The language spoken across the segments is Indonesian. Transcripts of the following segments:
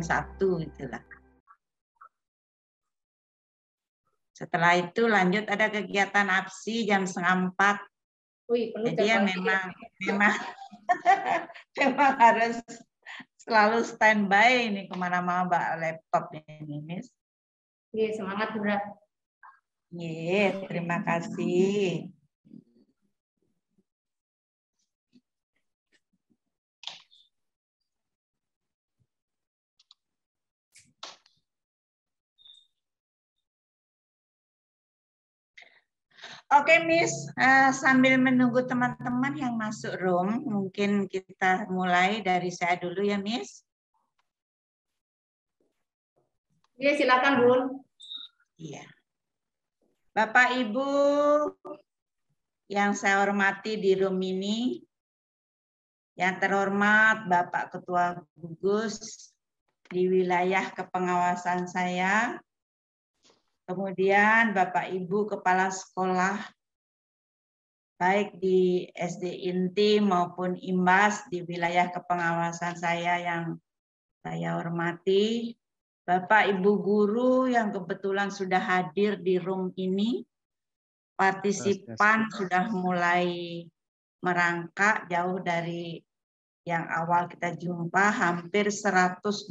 1 itulah. Setelah itu lanjut ada kegiatan APSI jam 3:30. Jadi ya memang memang harus selalu standby ini kemana-mana bawa laptop ini, Miss. Iya, semangat Bunda. Iya, terima kasih. Oke, Miss, sambil menunggu teman-teman yang masuk room, mungkin kita mulai dari saya dulu ya, Miss. Iya, silakan, Bun. Iya. Bapak Ibu yang saya hormati di room ini, yang terhormat Bapak Ketua Gugus di wilayah kepengawasan saya, kemudian Bapak Ibu Kepala Sekolah, baik di SD Inti maupun IMBAS di wilayah kepengawasan saya yang saya hormati, Bapak Ibu Guru yang kebetulan sudah hadir di room ini, partisipan sudah mulai merangkak jauh dari yang awal kita jumpa, hampir 122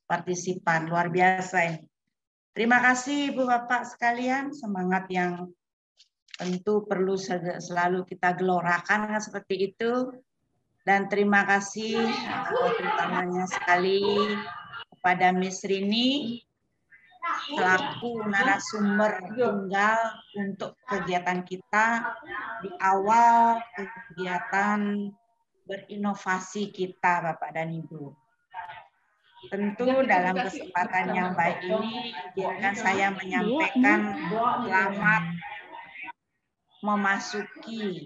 partisipan, luar biasa ini. Terima kasih Ibu Bapak sekalian, semangat yang tentu perlu selalu kita gelorakan seperti itu. Dan terima kasih terutamanya sekali kepada Miss Rini selaku narasumber tunggal untuk kegiatan kita di awal kegiatan berinovasi kita, Bapak dan Ibu. Tentu dalam kesempatan yang baik ini, izinkan saya menyampaikan selamat memasuki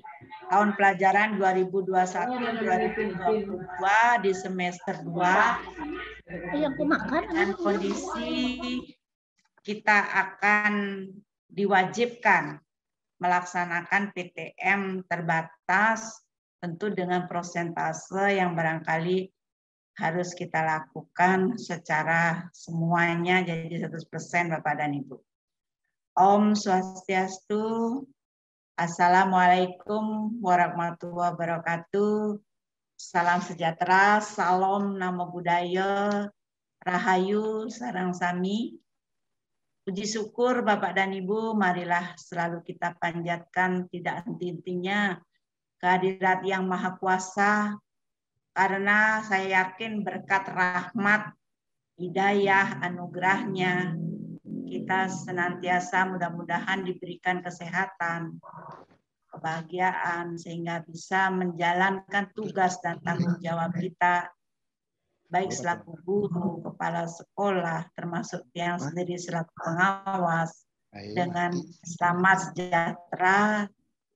tahun pelajaran 2021-2022 di semester 2 dengan kondisi kita akan diwajibkan melaksanakan PTM terbatas, tentu dengan prosentase yang barangkali harus kita lakukan secara semuanya jadi 100% Bapak dan Ibu. Om Swastiastu. Assalamualaikum warahmatullahi wabarakatuh. Salam sejahtera, salam namo buddhaya, rahayu, sarang sami. Puji syukur Bapak dan Ibu, marilah selalu kita panjatkan tidak henti-hentinya kehadirat Yang Maha Kuasa, karena saya yakin berkat rahmat, hidayah, anugerahnya, kita senantiasa mudah-mudahan diberikan kesehatan, kebahagiaan, sehingga bisa menjalankan tugas dan tanggung jawab kita, baik selaku guru, kepala sekolah, termasuk yang sendiri selaku pengawas, dengan selamat sejahtera,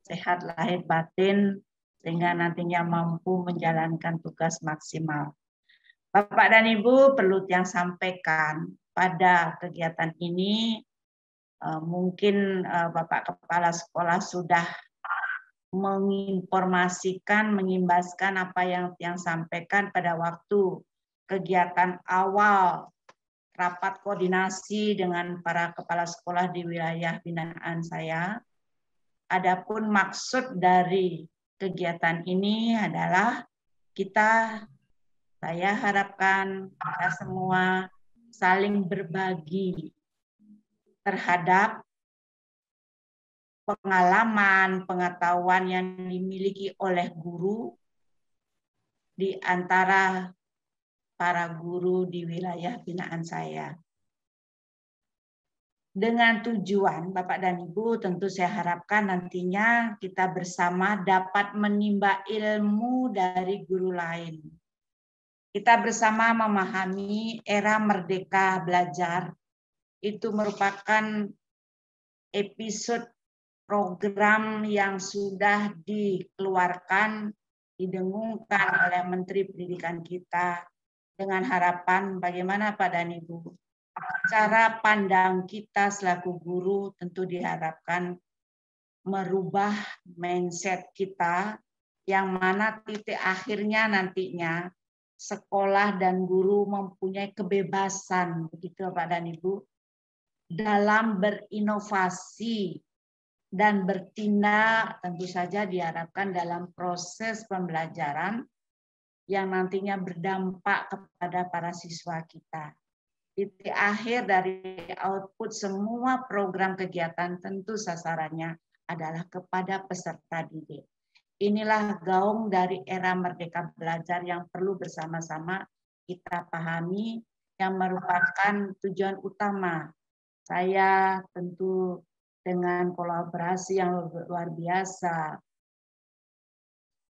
sehat lahir batin, sehingga nantinya mampu menjalankan tugas maksimal. Bapak dan Ibu, perlu yang sampaikan, pada kegiatan ini mungkin Bapak Kepala Sekolah sudah menginformasikan, mengimbaskan apa yang sampaikan pada waktu kegiatan awal rapat koordinasi dengan para kepala sekolah di wilayah binaan saya. Adapun maksud dari kegiatan ini adalah saya harapkan kita semua saling berbagi terhadap pengalaman, pengetahuan yang dimiliki oleh guru di antara para guru di wilayah binaan saya. Dengan tujuan, Bapak dan Ibu, tentu saya harapkan nantinya kita bersama dapat menimba ilmu dari guru lain. Kita bersama memahami era merdeka belajar itu merupakan episode program yang sudah dikeluarkan, didengungkan oleh Menteri Pendidikan kita dengan harapan bagaimana Pak dan Ibu, cara pandang kita selaku guru tentu diharapkan merubah mindset kita yang mana titik akhirnya nantinya sekolah dan guru mempunyai kebebasan, begitu Bapak dan Ibu, dalam berinovasi dan bertindak, tentu saja diharapkan dalam proses pembelajaran yang nantinya berdampak kepada para siswa kita. Titik akhir dari output semua program kegiatan tentu sasarannya adalah kepada peserta didik. Inilah gaung dari era Merdeka Belajar yang perlu bersama-sama kita pahami, yang merupakan tujuan utama. Saya tentu dengan kolaborasi yang luar biasa,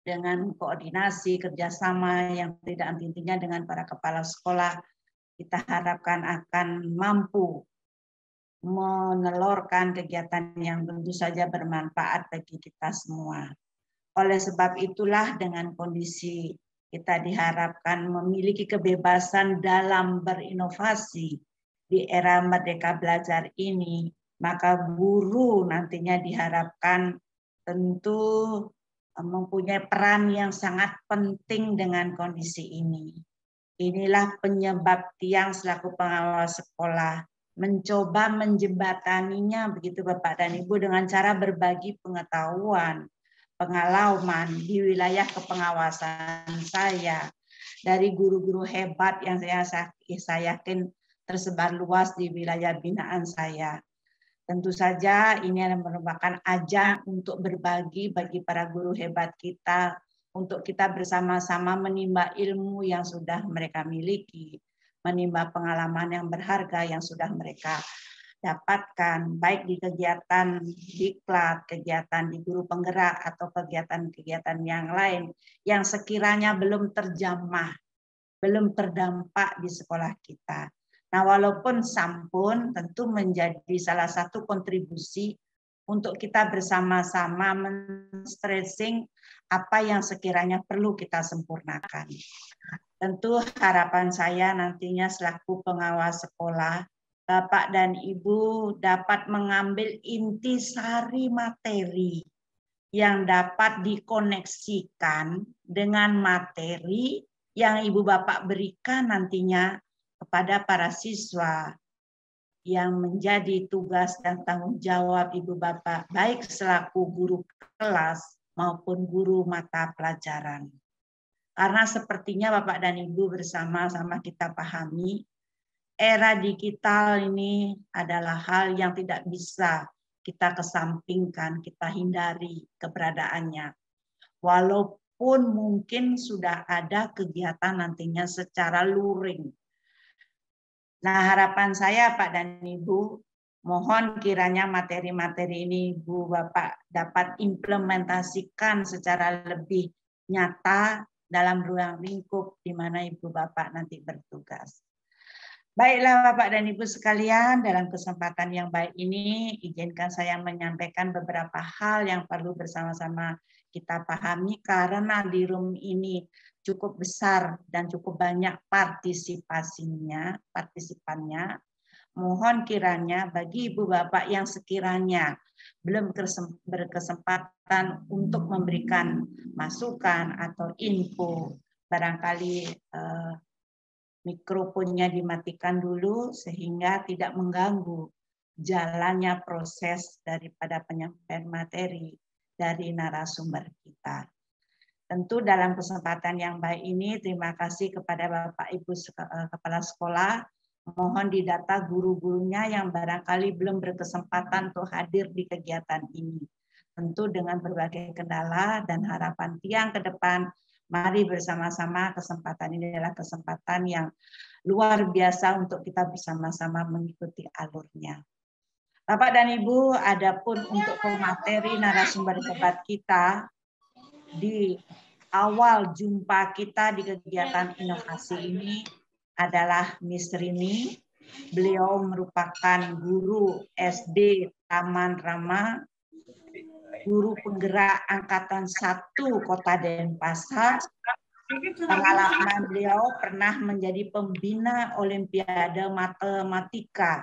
dengan koordinasi kerjasama yang tidak henti-hentinya dengan para kepala sekolah, kita harapkan akan mampu menelurkan kegiatan yang tentu saja bermanfaat bagi kita semua. Oleh sebab itulah dengan kondisi kita diharapkan memiliki kebebasan dalam berinovasi di era Merdeka Belajar ini, maka guru nantinya diharapkan tentu mempunyai peran yang sangat penting dengan kondisi ini. Inilah penyebab Tiang selaku pengawas sekolah mencoba menjembataninya, begitu Bapak dan Ibu, dengan cara berbagi pengetahuan, pengalaman di wilayah kepengawasan saya, dari guru-guru hebat yang saya yakin tersebar luas di wilayah binaan saya. Tentu saja ini merupakan ajang untuk berbagi bagi para guru hebat kita, untuk kita bersama-sama menimba ilmu yang sudah mereka miliki, menimba pengalaman yang berharga yang sudah mereka dapatkan, baik di kegiatan diklat, kegiatan di guru penggerak, atau kegiatan-kegiatan yang lain yang sekiranya belum terjamah, belum terdampak di sekolah kita. Nah, walaupun sampun tentu menjadi salah satu kontribusi untuk kita bersama-sama men-stressing apa yang sekiranya perlu kita sempurnakan. Tentu harapan saya nantinya selaku pengawas sekolah, Bapak dan Ibu dapat mengambil intisari materi yang dapat dikoneksikan dengan materi yang Ibu Bapak berikan nantinya kepada para siswa, yang menjadi tugas dan tanggung jawab Ibu Bapak, baik selaku guru kelas maupun guru mata pelajaran. Karena sepertinya Bapak dan Ibu bersama-sama kita pahami, era digital ini adalah hal yang tidak bisa kita kesampingkan, kita hindari keberadaannya. Walaupun mungkin sudah ada kegiatan nantinya secara luring. Nah, harapan saya Pak dan Ibu, mohon kiranya materi-materi ini Ibu Bapak dapat implementasikan secara lebih nyata dalam ruang lingkup di mana Ibu Bapak nanti bertugas. Baiklah Bapak dan Ibu sekalian, dalam kesempatan yang baik ini izinkan saya menyampaikan beberapa hal yang perlu bersama-sama kita pahami, karena di room ini cukup besar dan cukup banyak partisipannya. Mohon kiranya bagi Ibu Bapak yang sekiranya belum berkesempatan untuk memberikan masukan atau info, barangkali mikrofonnya dimatikan dulu sehingga tidak mengganggu jalannya proses daripada penyampaian materi dari narasumber kita. Tentu dalam kesempatan yang baik ini terima kasih kepada Bapak Ibu Kepala Sekolah. Mohon didata guru-gurunya yang barangkali belum berkesempatan untuk hadir di kegiatan ini. Tentu dengan berbagai kendala dan harapan Tiang ke depan, mari bersama-sama, kesempatan ini adalah kesempatan yang luar biasa untuk kita bersama-sama mengikuti alurnya. Bapak dan Ibu, adapun untuk pemateri narasumber hebat kita di awal jumpa kita di kegiatan inovasi ini adalah Miss Rini. Beliau merupakan guru SD Taman Rama, guru penggerak Angkatan 1 Kota Denpasar. Pengalaman beliau pernah menjadi pembina Olimpiade Matematika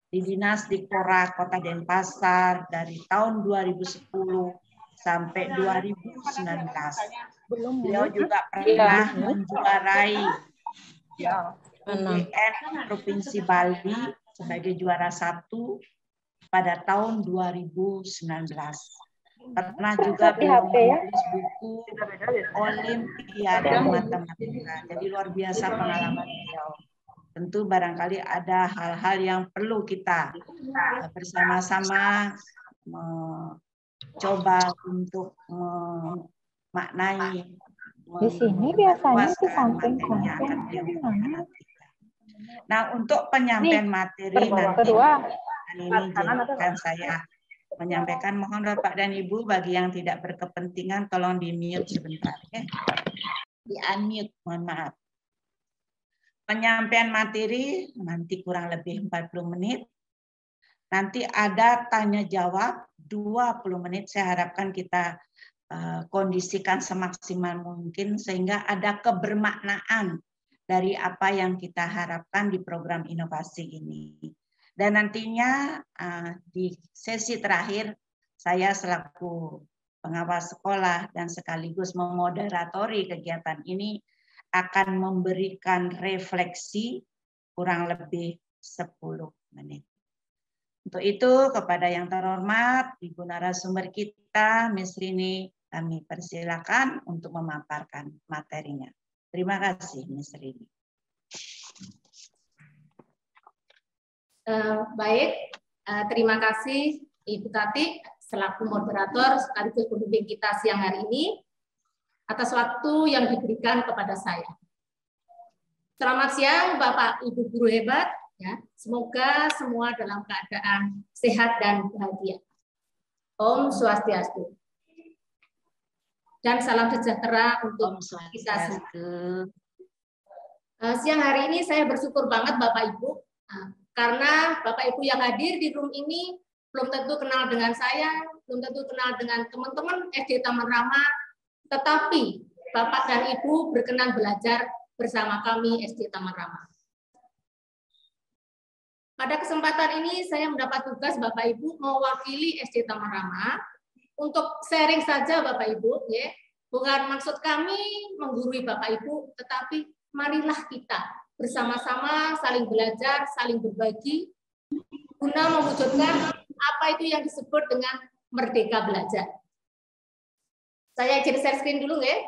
di Dinas Dikpora Kota Denpasar dari tahun 2010 sampai 2019. Beliau juga pernah menjuarai UGN Provinsi Bali sebagai juara 1 pada tahun 2019. Pernah juga beliau menulis buku Olimpiade Matematika. Jadi luar biasa pengalaman beliau. Tentu barangkali ada hal-hal yang perlu kita bersama-sama mencoba untuk memaknai. Di sini biasanya di samping Nah, untuk penyampaian materi nanti ini akan saya menyampaikan. Mohon Bapak dan Ibu bagi yang tidak berkepentingan tolong di-mute sebentar, ya. Di-unmute, mohon maaf. Penyampaian materi nanti kurang lebih 40 menit. Nanti ada tanya jawab 20 menit. Saya harapkan kita kondisikan semaksimal mungkin sehingga ada kebermaknaan dari apa yang kita harapkan di program inovasi ini. Dan nantinya di sesi terakhir saya selaku pengawas sekolah dan sekaligus memoderatori kegiatan ini akan memberikan refleksi kurang lebih 10 menit. Untuk itu kepada yang terhormat Ibu narasumber kita, Miss Rini, kami persilakan untuk memaparkan materinya. Terima kasih, Miss Rini. Baik, terima kasih Ibu Tati selaku moderator sekaligus pembimbing kita siang hari ini atas waktu yang diberikan kepada saya. Selamat siang Bapak Ibu guru hebat, ya. Semoga semua dalam keadaan sehat dan bahagia. Om Swastiastu. Dan salam sejahtera untuk kita semua. Siang hari ini saya bersyukur banget Bapak Ibu, karena Bapak Ibu yang hadir di room ini belum tentu kenal dengan saya, belum tentu kenal dengan teman-teman SD Taman Rama, tetapi Bapak dan Ibu berkenan belajar bersama kami SD Taman Rama. Pada kesempatan ini saya mendapat tugas Bapak Ibu mewakili SD Taman Rama untuk sharing saja Bapak Ibu, ya. Bukan maksud kami menggurui Bapak Ibu, tetapi marilah kita bersama-sama saling belajar, saling berbagi, guna mewujudkan apa itu yang disebut dengan merdeka belajar. Saya izin share screen dulu, ya.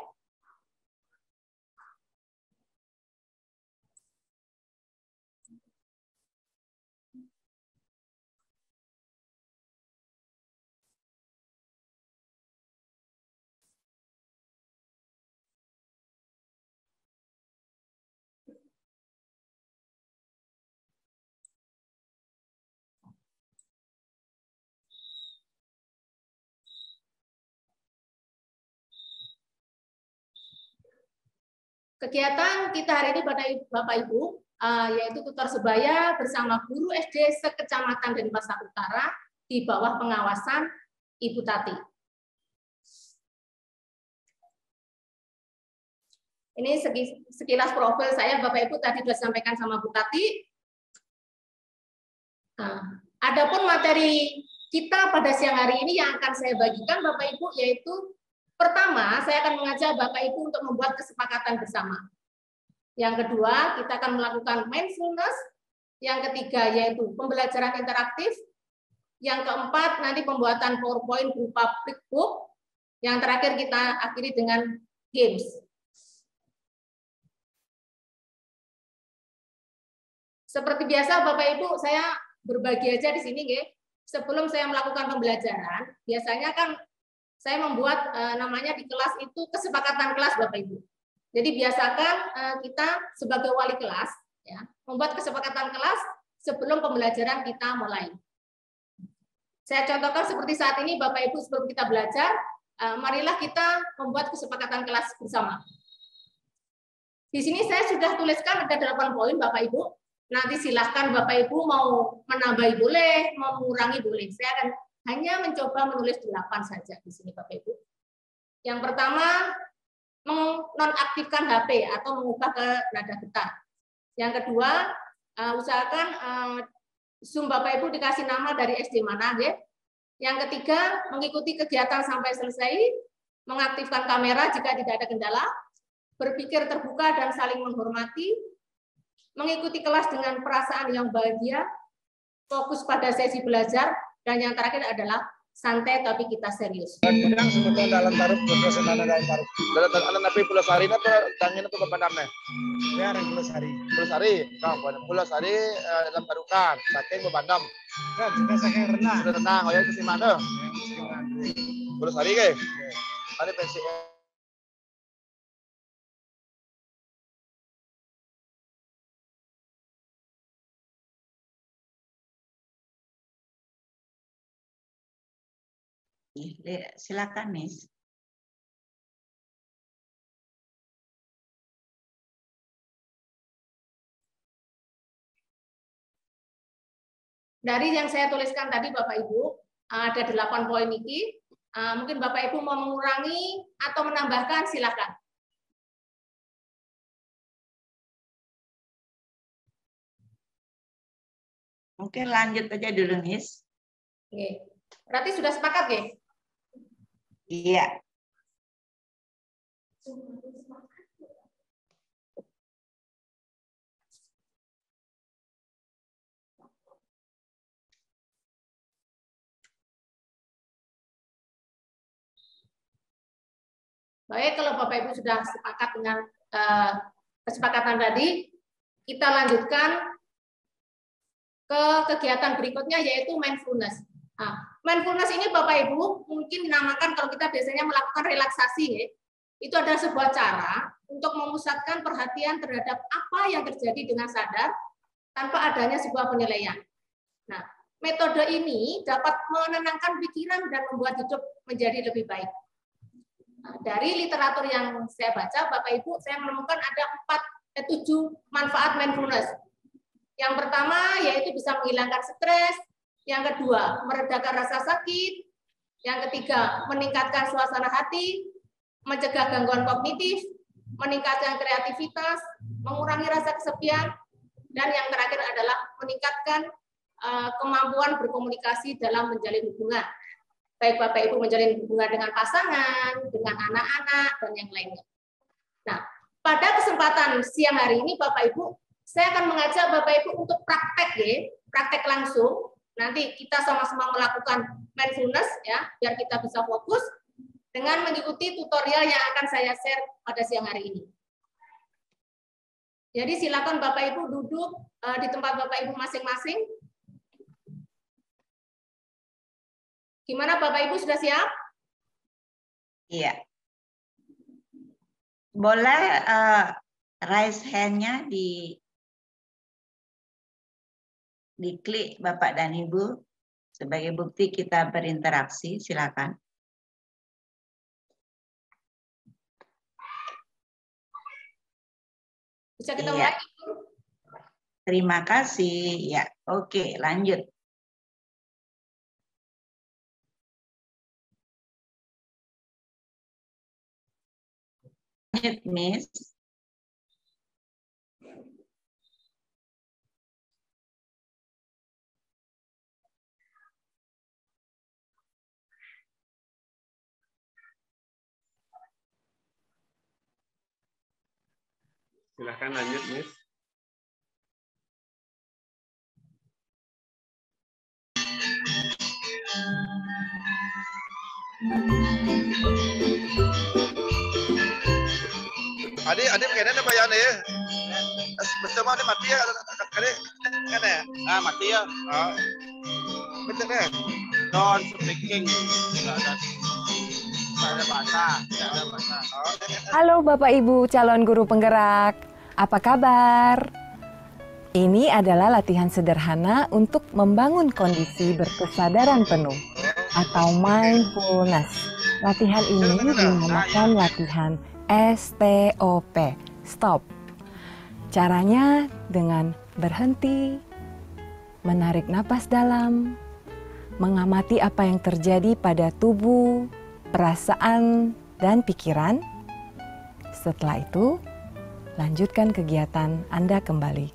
Kegiatan kita hari ini Bapak Ibu, yaitu tutor sebaya bersama guru SD sekecamatan Denpasar Utara di bawah pengawasan Ibu Tati. Ini sekilas profil saya, Bapak Ibu tadi sudah sampaikan sama Bu Tati. Adapun materi kita pada siang hari ini yang akan saya bagikan Bapak Ibu yaitu pertama, saya akan mengajak Bapak Ibu untuk membuat kesepakatan bersama. Yang kedua, kita akan melakukan mindfulness. Yang ketiga, yaitu pembelajaran interaktif. Yang keempat, nanti pembuatan PowerPoint berupa flipbook. Yang terakhir, kita akhiri dengan games. Seperti biasa, Bapak Ibu, saya berbagi aja di sini, ya. Sebelum saya melakukan pembelajaran, biasanya kan saya membuat namanya di kelas itu kesepakatan kelas Bapak Ibu. Jadi biasakan kita sebagai wali kelas ya, membuat kesepakatan kelas sebelum pembelajaran kita mulai. Saya contohkan seperti saat ini Bapak Ibu sebelum kita belajar, marilah kita membuat kesepakatan kelas bersama. Di sini saya sudah tuliskan ada 8 poin Bapak Ibu. Nanti silahkan Bapak Ibu mau menambahi boleh, mau mengurangi boleh. Saya akan hanya mencoba menulis 8 saja di sini Bapak Ibu. Yang pertama, menonaktifkan HP atau mengubah ke nada getar. Yang kedua, usahakan Zoom Bapak Ibu dikasih nama dari SD mana, ya. Yang ketiga, mengikuti kegiatan sampai selesai. mengaktifkan kamera jika tidak ada kendala, berpikir terbuka dan saling menghormati, mengikuti kelas dengan perasaan yang bahagia, fokus pada sesi belajar, dan yang terakhir adalah santai tapi kita serius. Kadang sebetulnya dalam taruh berdosen dalam taruh. Dalam tapi pulau sari apa tangin apa bapak ya, yang pulau sari. Pulau sari, pulau sari dalam tarukan, saking berbandam. Kan sudah saking renang. Sudah renang, oh ya ke mana? Pulau sari ke? Ada pensi. Silakan, Miss. Dari yang saya tuliskan tadi Bapak Ibu, ada 8 poin ini. Mungkin Bapak Ibu mau mengurangi atau menambahkan, silakan. Oke, lanjut aja dulu, Miss. Oke. Berarti sudah sepakat, ya? Iya. Baik, kalau Bapak Ibu sudah sepakat dengan kesepakatan tadi, kita lanjutkan ke kegiatan berikutnya, yaitu mindfulness. Nah, mindfulness ini Bapak Ibu mungkin dinamakan, kalau kita biasanya melakukan relaksasi, ya, itu adalah sebuah cara untuk memusatkan perhatian terhadap apa yang terjadi dengan sadar tanpa adanya sebuah penilaian. Nah, metode ini dapat menenangkan pikiran dan membuat hidup menjadi lebih baik. Nah, dari literatur yang saya baca, Bapak Ibu, saya menemukan ada 7 manfaat mindfulness. Yang pertama yaitu bisa menghilangkan stres, yang kedua meredakan rasa sakit, yang ketiga meningkatkan suasana hati, mencegah gangguan kognitif, meningkatkan kreativitas, mengurangi rasa kesepian, dan yang terakhir adalah meningkatkan kemampuan berkomunikasi dalam menjalin hubungan. Baik Bapak Ibu menjalin hubungan dengan pasangan, dengan anak-anak, dan yang lainnya. Nah, pada kesempatan siang hari ini Bapak Ibu, saya akan mengajak Bapak Ibu untuk praktek, ya, praktek langsung. Nanti kita sama-sama melakukan mindfulness, ya, biar kita bisa fokus dengan mengikuti tutorial yang akan saya share pada siang hari ini. Jadi silakan Bapak Ibu duduk di tempat Bapak Ibu masing-masing. Gimana Bapak Ibu, sudah siap? Iya. Boleh raise hand-nya diklik Bapak dan Ibu sebagai bukti kita berinteraksi, silakan. Bisa kita Iya. mulai? Terima kasih. Ya, oke, lanjut. Lanjut, Miss. Silahkan lanjut, Miss. Adik kayaknya ada bayar ya. Bersama ada mati ya, adik kan ya? Ah, mati ya. Betul ya? Non speaking. Tidak ada bahasa. Tidak ada bahasa. Halo Bapak Ibu calon guru penggerak, apa kabar? Ini adalah latihan sederhana untuk membangun kondisi berkesadaran penuh atau mindfulness. Latihan ini dinamakan latihan STOP, stop. Caranya dengan berhenti, menarik napas dalam, mengamati apa yang terjadi pada tubuh, perasaan, dan pikiran. Setelah itu, lanjutkan kegiatan Anda kembali.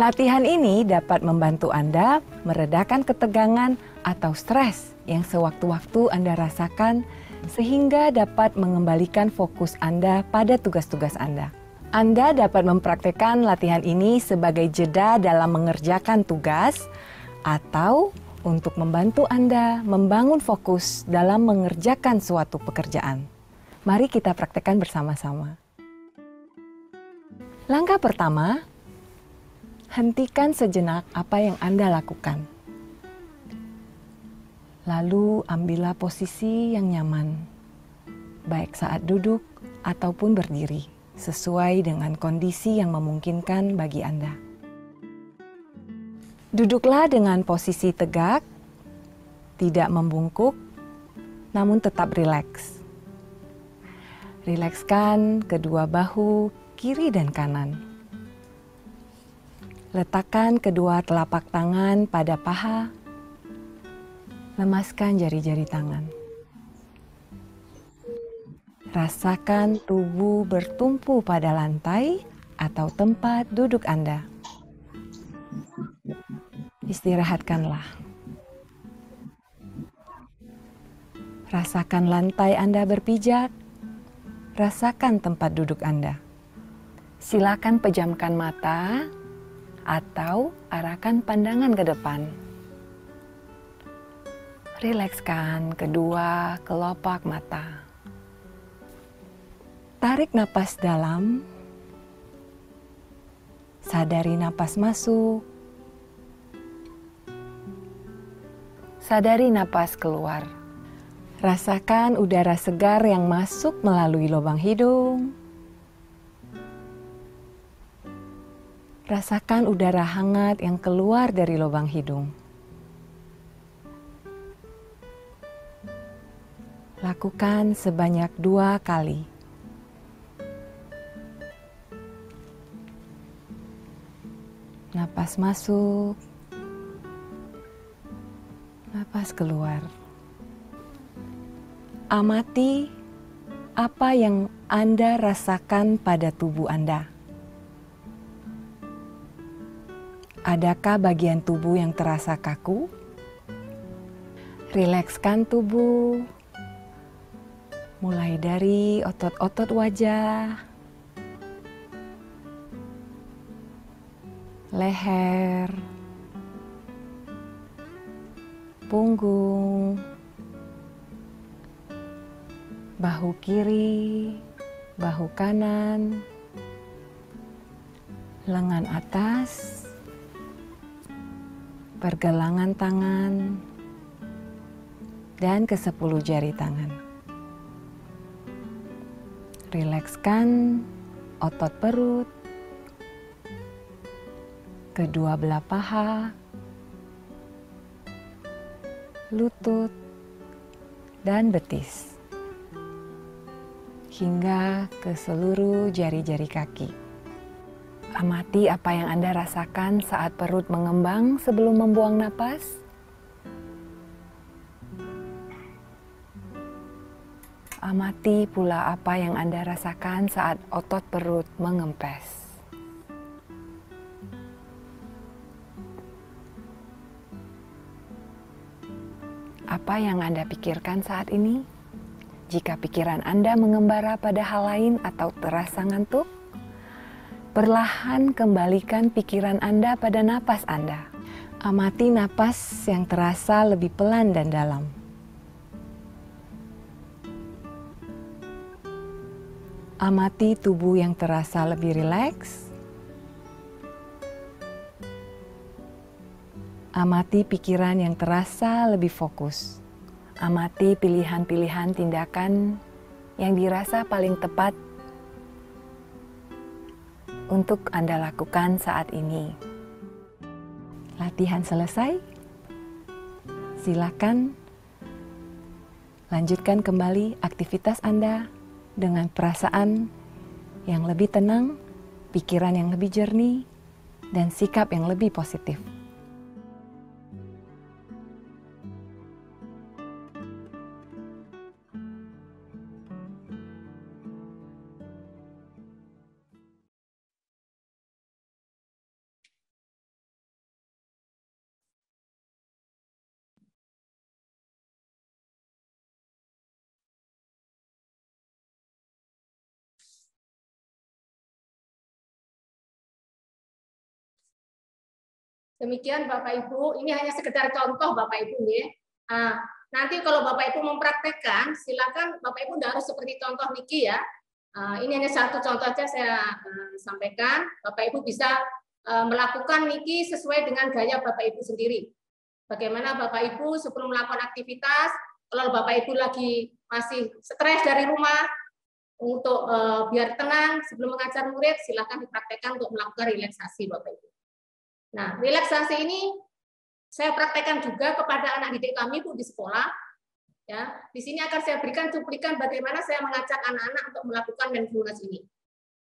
Latihan ini dapat membantu Anda meredakan ketegangan atau stres yang sewaktu-waktu Anda rasakan sehingga dapat mengembalikan fokus Anda pada tugas-tugas Anda. Anda dapat mempraktekkan latihan ini sebagai jeda dalam mengerjakan tugas atau untuk membantu Anda membangun fokus dalam mengerjakan suatu pekerjaan. Mari kita praktekkan bersama-sama. Langkah pertama, hentikan sejenak apa yang Anda lakukan. Lalu ambillah posisi yang nyaman, baik saat duduk ataupun berdiri, sesuai dengan kondisi yang memungkinkan bagi Anda. Duduklah dengan posisi tegak, tidak membungkuk, namun tetap rileks. Rilekskan kedua bahu kiri dan kanan. Letakkan kedua telapak tangan pada paha. Lemaskan jari-jari tangan. Rasakan tubuh bertumpu pada lantai atau tempat duduk Anda. Istirahatkanlah. Rasakan lantai Anda berpijak. Rasakan tempat duduk Anda. Silakan pejamkan mata atau arahkan pandangan ke depan. Rilekskan kedua kelopak mata. Tarik napas dalam. Sadari napas masuk. Sadari napas keluar. Rasakan udara segar yang masuk melalui lubang hidung. Rasakan udara hangat yang keluar dari lubang hidung. Lakukan sebanyak 2 kali. Napas masuk, napas keluar. Amati apa yang Anda rasakan pada tubuh Anda. Adakah bagian tubuh yang terasa kaku? Rilekskan tubuh. Mulai dari otot-otot wajah, leher, punggung, bahu kiri, bahu kanan, lengan atas, pergelangan tangan, dan ke-10 jari tangan. Rilekskan otot perut, kedua belah paha, lutut, dan betis, hingga ke seluruh jari-jari kaki. Amati apa yang Anda rasakan saat perut mengembang sebelum membuang napas. Amati pula apa yang Anda rasakan saat otot perut mengempes. Apa yang Anda pikirkan saat ini? Jika pikiran Anda mengembara pada hal lain atau terasa ngantuk, perlahan kembalikan pikiran Anda pada napas Anda. Amati napas yang terasa lebih pelan dan dalam. Amati tubuh yang terasa lebih rileks. Amati pikiran yang terasa lebih fokus. Amati pilihan-pilihan tindakan yang dirasa paling tepat untuk Anda lakukan saat ini. Latihan selesai. Silakan lanjutkan kembali aktivitas Anda dengan perasaan yang lebih tenang, pikiran yang lebih jernih, dan sikap yang lebih positif. Demikian Bapak Ibu, ini hanya sekedar contoh Bapak Ibu ya. Nanti kalau Bapak Ibu mempraktekkan, silakan Bapak Ibu tidak harus seperti contoh Niki ya. Ini hanya satu contoh saja saya sampaikan. Bapak Ibu bisa melakukan Niki sesuai dengan gaya Bapak Ibu sendiri. Bagaimana Bapak Ibu sebelum melakukan aktivitas, kalau Bapak Ibu lagi masih stres dari rumah, untuk biar tenang sebelum mengajar murid, silakan dipraktekkan untuk melakukan relaksasi Bapak Ibu. Nah, relaksasi ini saya praktekkan juga kepada anak didik kami Bu di sekolah. Ya, di sini akan saya berikan cuplikan bagaimana saya mengajak anak-anak untuk melakukan mindfulness ini.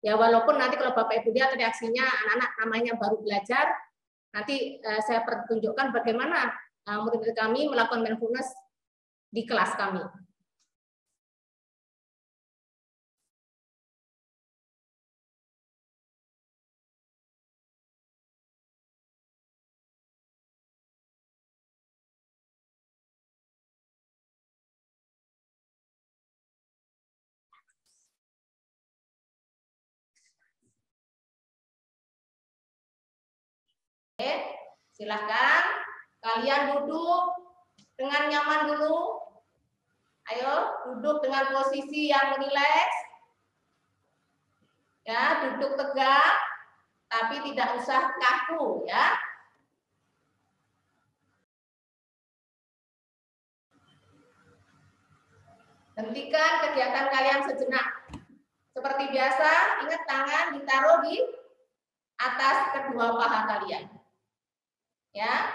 Ya, walaupun nanti kalau Bapak Ibu lihat reaksinya anak-anak namanya baru belajar, nanti saya pertunjukkan bagaimana murid-murid kami melakukan mindfulness di kelas kami. Oke, silahkan kalian duduk dengan nyaman dulu. Ayo, duduk dengan posisi yang rileks. Ya, duduk tegak, tapi tidak usah kaku ya. Hentikan kegiatan kalian sejenak. Seperti biasa, ingat tangan ditaruh di atas kedua paha kalian. Ya,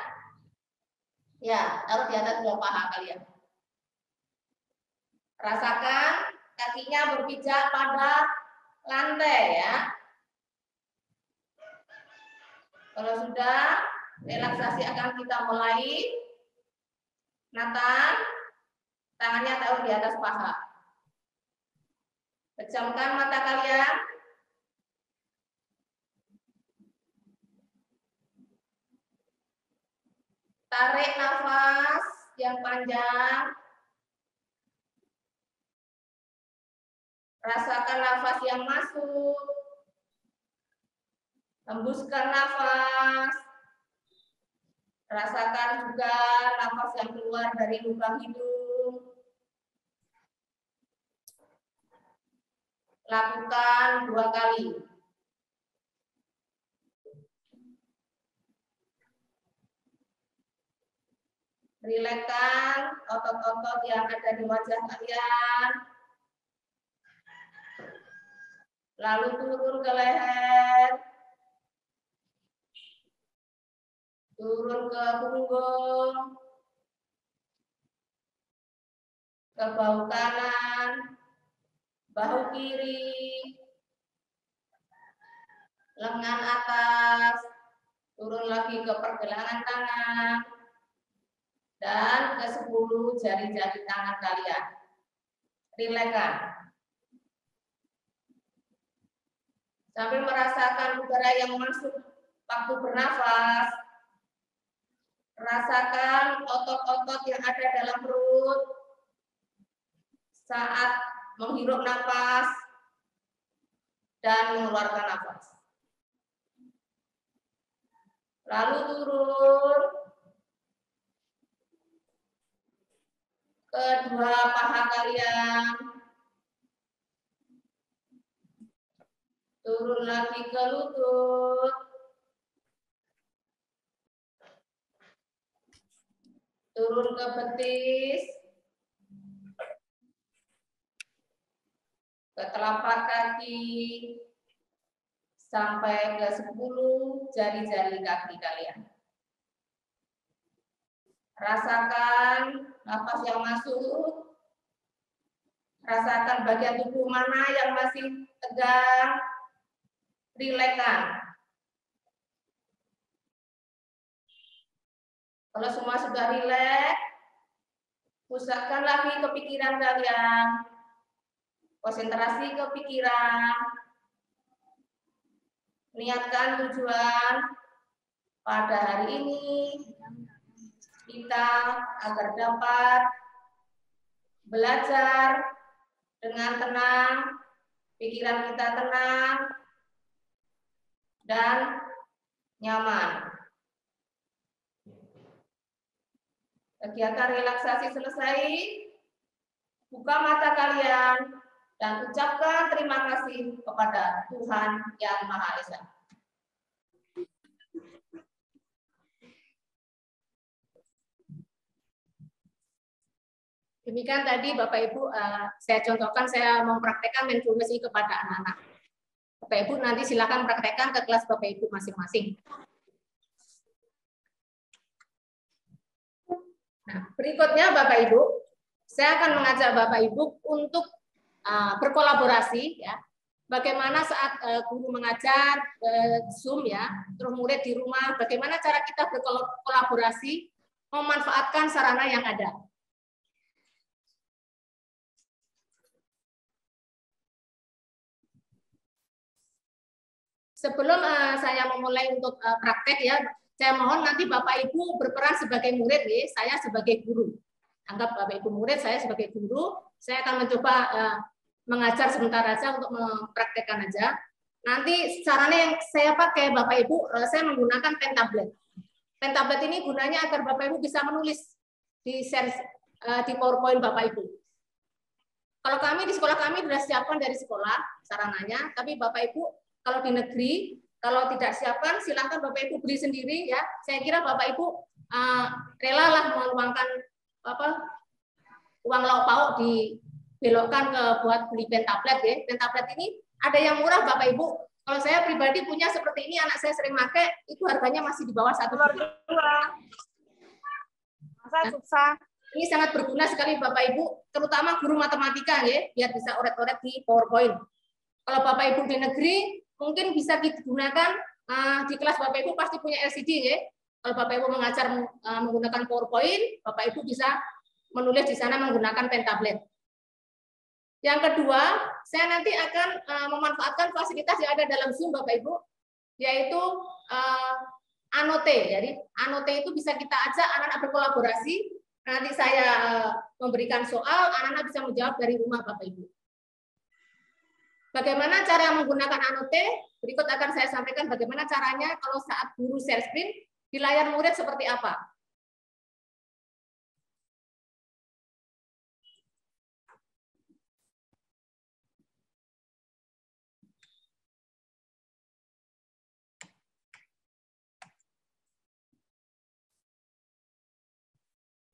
taruh di atas dua paha kalian. Rasakan kakinya berpijak pada lantai ya. Kalau sudah, relaksasi akan kita mulai. Nathan, tangannya taruh di atas paha. Pejamkan mata kalian. Tarik nafas yang panjang. Rasakan nafas yang masuk. Hembuskan nafas. Rasakan juga nafas yang keluar dari lubang hidung. Lakukan 2 kali. Rilekskan otot-otot yang ada di wajah kalian. Lalu turun ke leher. Turun ke punggung. Ke bahu kanan. Bahu kiri. Lengan atas. Turun lagi ke pergelangan tangan. Dan ke 10 jari-jari tangan kalian. Rilekskan. Sambil merasakan udara yang masuk waktu bernafas. Rasakan otot-otot yang ada dalam perut saat menghirup nafas dan mengeluarkan nafas. Lalu turun kedua paha kalian. Turun lagi ke lutut. Turun ke betis. Ke telapak kaki. Sampai ke 10 jari-jari kaki kalian. Rasakan nafas yang masuk. Rasakan bagian tubuh mana yang masih tegang. Rilekskan. Kalau semua sudah rileks, pusatkan lagi ke pikiran kalian. Konsentrasi ke pikiran. Niatkan tujuan pada hari ini kita agar dapat belajar dengan tenang, pikiran kita tenang dan nyaman. Kegiatan relaksasi selesai. Buka mata kalian dan ucapkan terima kasih kepada Tuhan Yang Maha Esa. Demikian tadi Bapak Ibu, saya contohkan, saya mempraktekkan mindfulness ini kepada anak-anak. Bapak Ibu nanti silakan praktekkan ke kelas Bapak Ibu masing-masing. Nah, berikutnya Bapak Ibu, saya akan mengajak Bapak Ibu untuk berkolaborasi, ya. Bagaimana saat guru mengajar Zoom, ya, terus murid di rumah, bagaimana cara kita berkolaborasi memanfaatkan sarana yang ada. Sebelum saya memulai untuk praktek, ya, saya mohon nanti Bapak Ibu berperan sebagai murid, ya, saya sebagai guru. Anggap Bapak Ibu murid, saya sebagai guru. Saya akan mencoba mengajar sebentar saja untuk mempraktekkan aja. Nanti sarana yang saya pakai Bapak Ibu, saya menggunakan pen tablet. Pen tablet ini gunanya agar Bapak Ibu bisa menulis di PowerPoint Bapak Ibu. Kalau kami di sekolah kami sudah siapkan dari sekolah sarananya, tapi Bapak Ibu kalau di negeri, kalau tidak siapkan, silakan Bapak Ibu beli sendiri, ya. Saya kira Bapak Ibu relalah meluangkan uang lauk pauk dibelokkan ke buat beli pen tablet, ya. Pen tablet ini ada yang murah Bapak Ibu. Kalau saya pribadi punya seperti ini, anak saya sering pakai, itu harganya masih di bawah 1 juta. Masa susah. Ini sangat berguna sekali Bapak Ibu, terutama guru matematika, ya, biar bisa oret-oret di PowerPoint. Kalau Bapak Ibu di negeri, mungkin bisa digunakan di kelas Bapak Ibu pasti punya LCD, ya. Kalau Bapak Ibu mengajar menggunakan PowerPoint, Bapak Ibu bisa menulis di sana menggunakan pen tablet. Yang kedua, saya nanti akan memanfaatkan fasilitas yang ada dalam Zoom Bapak Ibu, yaitu Anote. Jadi Anote itu bisa kita ajak anak-anak berkolaborasi. Nanti saya memberikan soal, anak-anak bisa menjawab dari rumah Bapak Ibu. Bagaimana cara menggunakan Anote? Berikut akan saya sampaikan bagaimana caranya kalau saat guru share screen di layar murid seperti apa.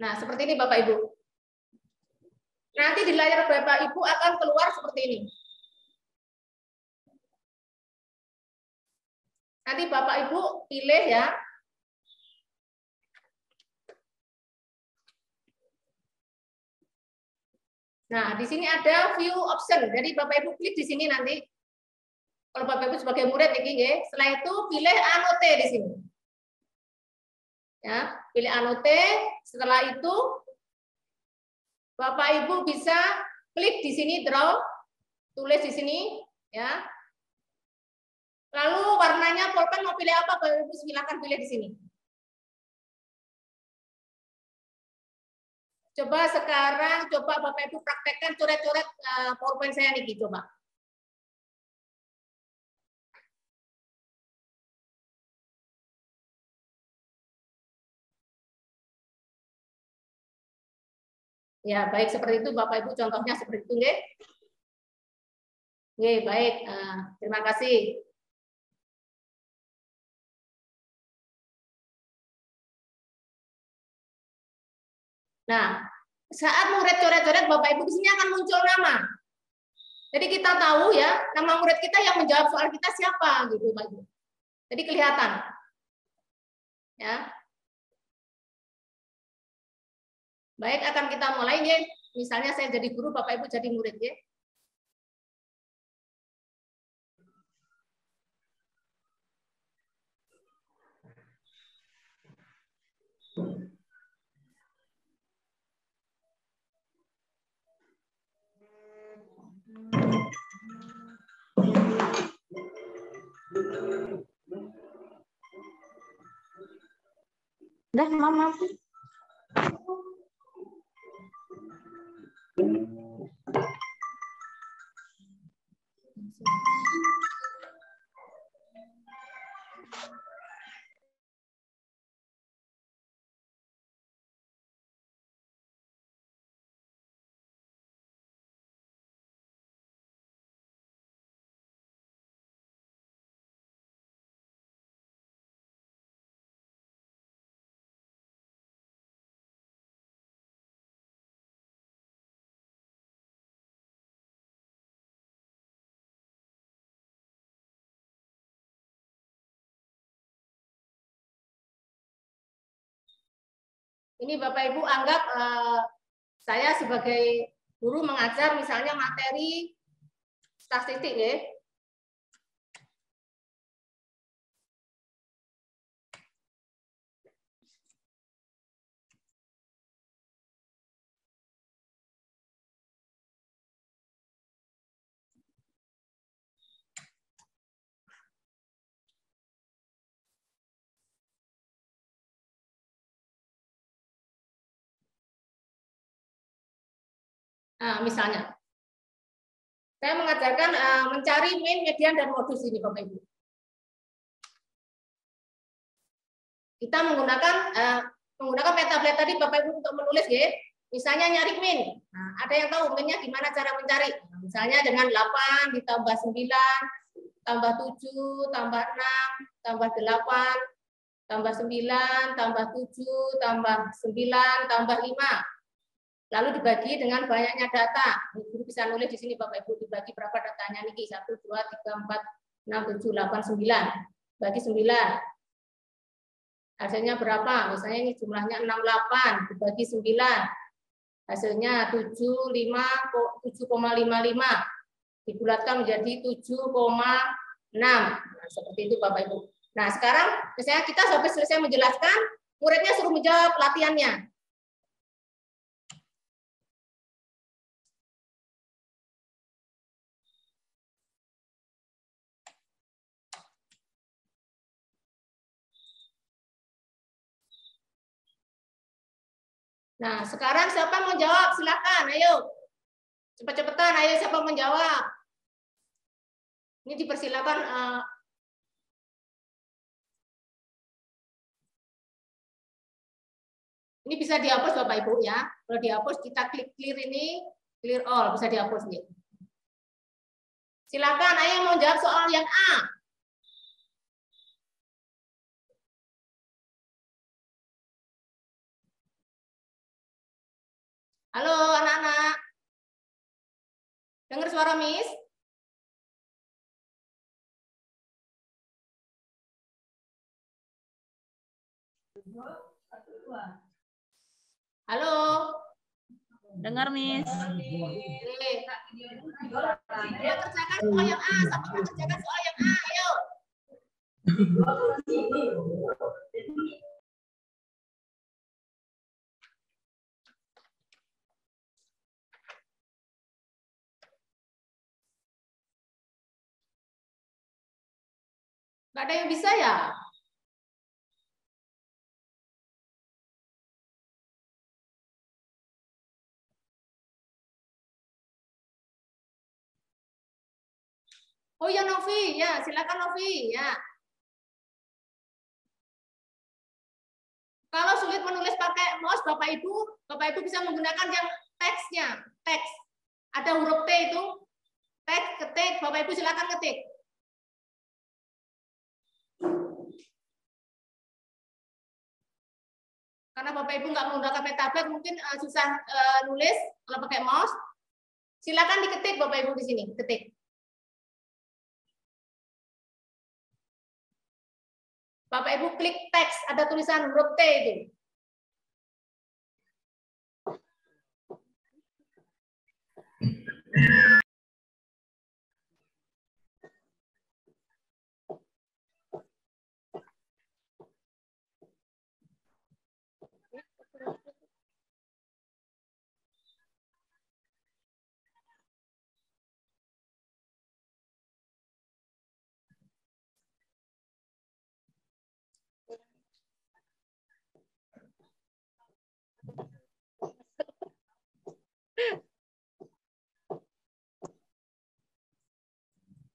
Nah, seperti ini Bapak Ibu. Nanti di layar Bapak Ibu akan keluar seperti ini. Nanti Bapak Ibu pilih, ya. Nah, di sini ada view option. Jadi Bapak Ibu klik di sini nanti. Kalau Bapak Ibu sebagai murid ini, ya. Setelah itu pilih Anote di sini. Ya, pilih Anote. Setelah itu Bapak Ibu bisa klik di sini draw, tulis di sini, ya. Lalu warnanya pulpen mau pilih apa, Bapak Ibu silakan pilih di sini. Coba sekarang Bapak Ibu praktekkan coret-coret PowerPoint saya nih, coba. Ya, baik seperti itu Bapak Ibu, contohnya seperti itu, nggih. Nggih, baik. Terima kasih. Nah, saat murid coret-coret Bapak Ibu di sini akan muncul nama. Jadi kita tahu, ya, nama murid kita yang menjawab soal kita siapa gitu, Pak Ibu. Jadi kelihatan. Ya. Baik, akan kita mulai, ya. Misalnya saya jadi guru, Bapak Ibu jadi murid, ya. Udah, Mama. Ini Bapak Ibu anggap saya sebagai guru mengajar misalnya materi statistik ya. Nah, misalnya, saya mengajarkan mencari mean, median, dan modus ini, Bapak Ibu. Kita menggunakan pentablade tadi, Bapak Ibu, untuk menulis, ya. Misalnya nyari mean. Nah, ada yang tahu mean-nya gimana cara mencari? Nah, misalnya dengan 8 ditambah 9, tambah 7, tambah 6, tambah 8, tambah 9, tambah 7, tambah 9, tambah 5. Lalu dibagi dengan banyaknya data. Guru bisa nulis di sini Bapak Ibu, dibagi berapa datanya niki? 1, 2, 3, 4, 6, 7, 8, 9. Bagi 9. Hasilnya berapa? Misalnya ini jumlahnya 68 dibagi 9. Hasilnya 7,55. Dibulatkan menjadi 7,6. Nah, seperti itu Bapak Ibu. Nah, sekarang misalnya kita sampai selesai menjelaskan, muridnya suruh menjawab latihannya. Nah, sekarang siapa mau jawab? Silakan, ayo. Cepat-cepatan, ayo siapa mau jawab? Ini dipersilakan. Ini bisa dihapus Bapak Ibu ya. Kalau dihapus kita klik clear ini, clear all, bisa dihapus nih. Silakan, ayo mau jawab soal yang A. Halo anak-anak. Dengar suara Miss? Halo. Dengar, Miss. Dia kerjakan soal yang A, sama kerjakan soal yang A, ayo. Nggak ada yang bisa ya? Oh ya Novi, ya silakan Novi, ya. Kalau sulit menulis pakai mouse, Bapak Ibu bisa menggunakan yang teksnya, teks. Ada huruf T itu, teks, ketik, Bapak Ibu silakan ketik. Karena Bapak Ibu nggak menggunakan tablet, mungkin susah nulis kalau pakai mouse. Silakan diketik Bapak Ibu di sini, ketik. Bapak Ibu klik teks, ada tulisan huruf T itu.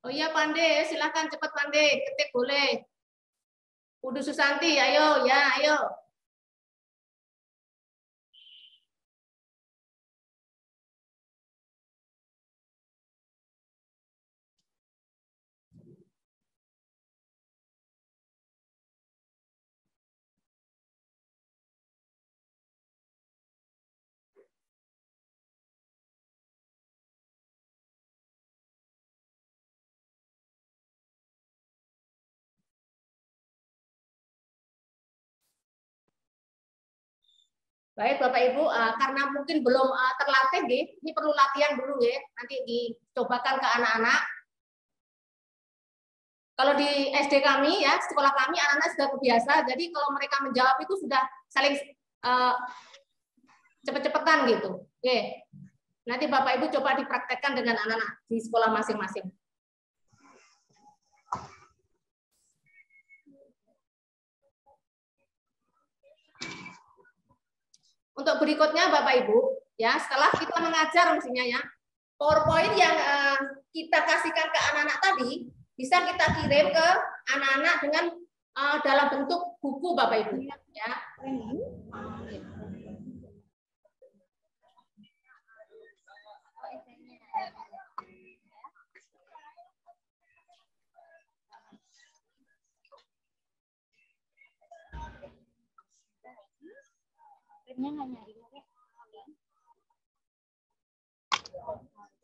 Oh iya Pandey, silakan cepat Pandey, ketik boleh. Udu Susanti, ayo ya, ayo. Baik Bapak Ibu, karena mungkin belum terlatih, ini perlu latihan dulu ya. Nanti dicobakan ke anak-anak. Kalau di SD kami ya, sekolah kami anak-anak sudah terbiasa. Jadi kalau mereka menjawab itu sudah saling cepet-cepetan gitu. Oke. Nanti Bapak Ibu coba dipraktekkan dengan anak-anak di sekolah masing-masing. Untuk berikutnya Bapak Ibu, ya setelah kita mengajar mestinya ya, PowerPoint yang kita kasihkan ke anak-anak tadi bisa kita kirim ke anak-anak dengan dalam bentuk buku Bapak Ibu ya.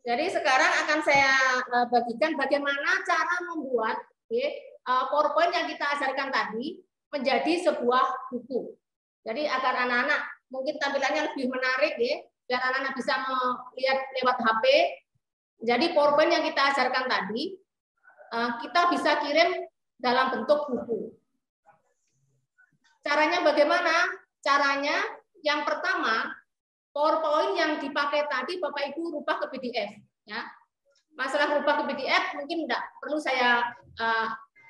Jadi sekarang akan saya bagikan bagaimana cara membuat PowerPoint yang kita ajarkan tadi menjadi sebuah buku. Jadi agar anak-anak mungkin tampilannya lebih menarik ya, biar anak-anak bisa melihat lewat HP. Jadi PowerPoint yang kita ajarkan tadi kita bisa kirim dalam bentuk buku. Caranya bagaimana? Caranya yang pertama, PowerPoint yang dipakai tadi Bapak Ibu rubah ke PDF ya. Masalah rubah ke PDF mungkin enggak perlu saya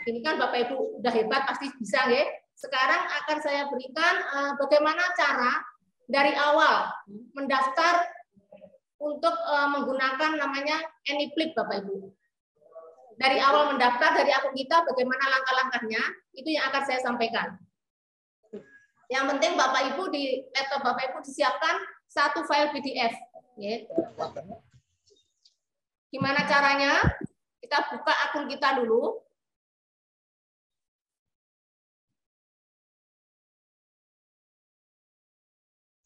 ini kan Bapak Ibu udah hebat pasti bisa ya. Sekarang akan saya berikan bagaimana cara dari awal mendaftar untuk menggunakan namanya AnyFlip Bapak Ibu. Dari awal mendaftar dari akun kita bagaimana langkah-langkahnya itu yang akan saya sampaikan. Yang penting Bapak Ibu di laptop Bapak Ibu disiapkan satu file PDF. Ya. Gimana caranya? Kita buka akun kita dulu.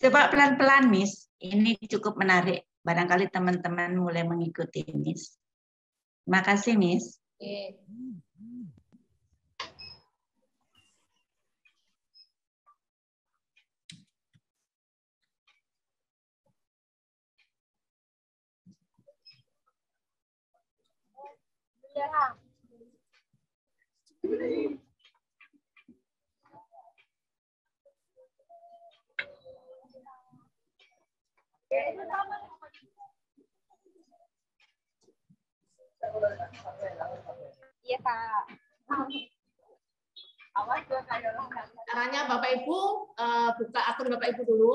Coba pelan-pelan, Miss. Ini cukup menarik. Barangkali teman-teman mulai mengikuti, Miss. Terima kasih, Miss. Oke. Iya, Kak. Caranya Bapak Ibu buka akun Bapak Ibu dulu.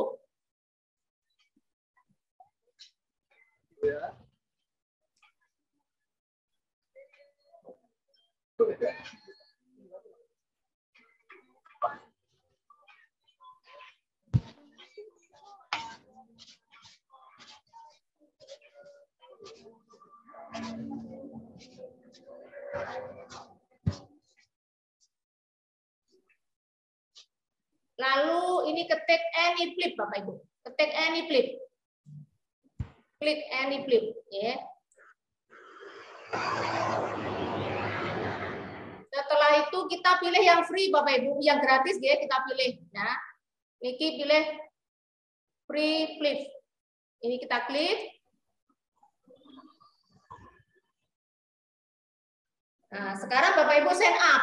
Lalu ini ketik AnyFlip Bapak Ibu. Ketik AnyFlip. Klik AnyFlip ya. Setelah itu kita pilih yang free Bapak Ibu, yang gratis ya kita pilih ya. Niki pilih free flip. Ini kita klik. Nah, sekarang Bapak Ibu sign up.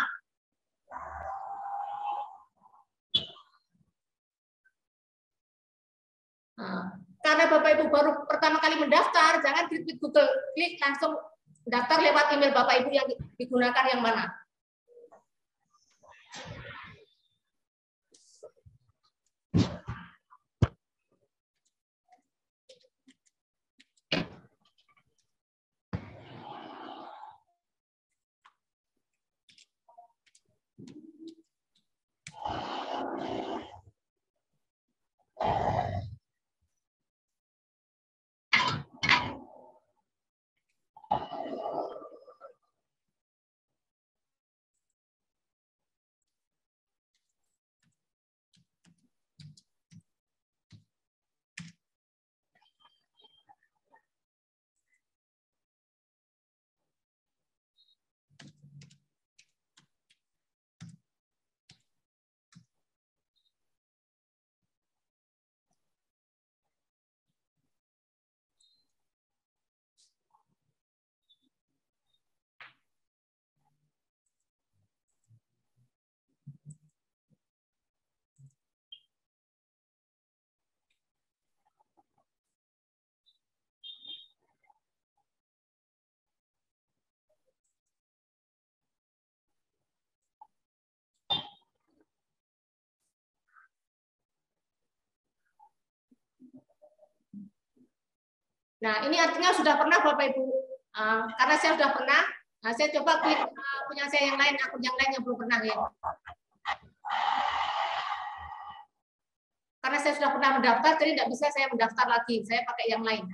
Nah, karena Bapak Ibu baru pertama kali mendaftar, jangan klik Google, klik langsung daftar lewat email Bapak Ibu yang digunakan yang mana. Nah, ini artinya sudah pernah Bapak Ibu. Karena saya sudah pernah, saya coba klik punya saya yang lain, akun yang lain yang belum pernah ya. Karena saya sudah pernah mendaftar, jadi tidak bisa saya mendaftar lagi. Saya pakai yang lain.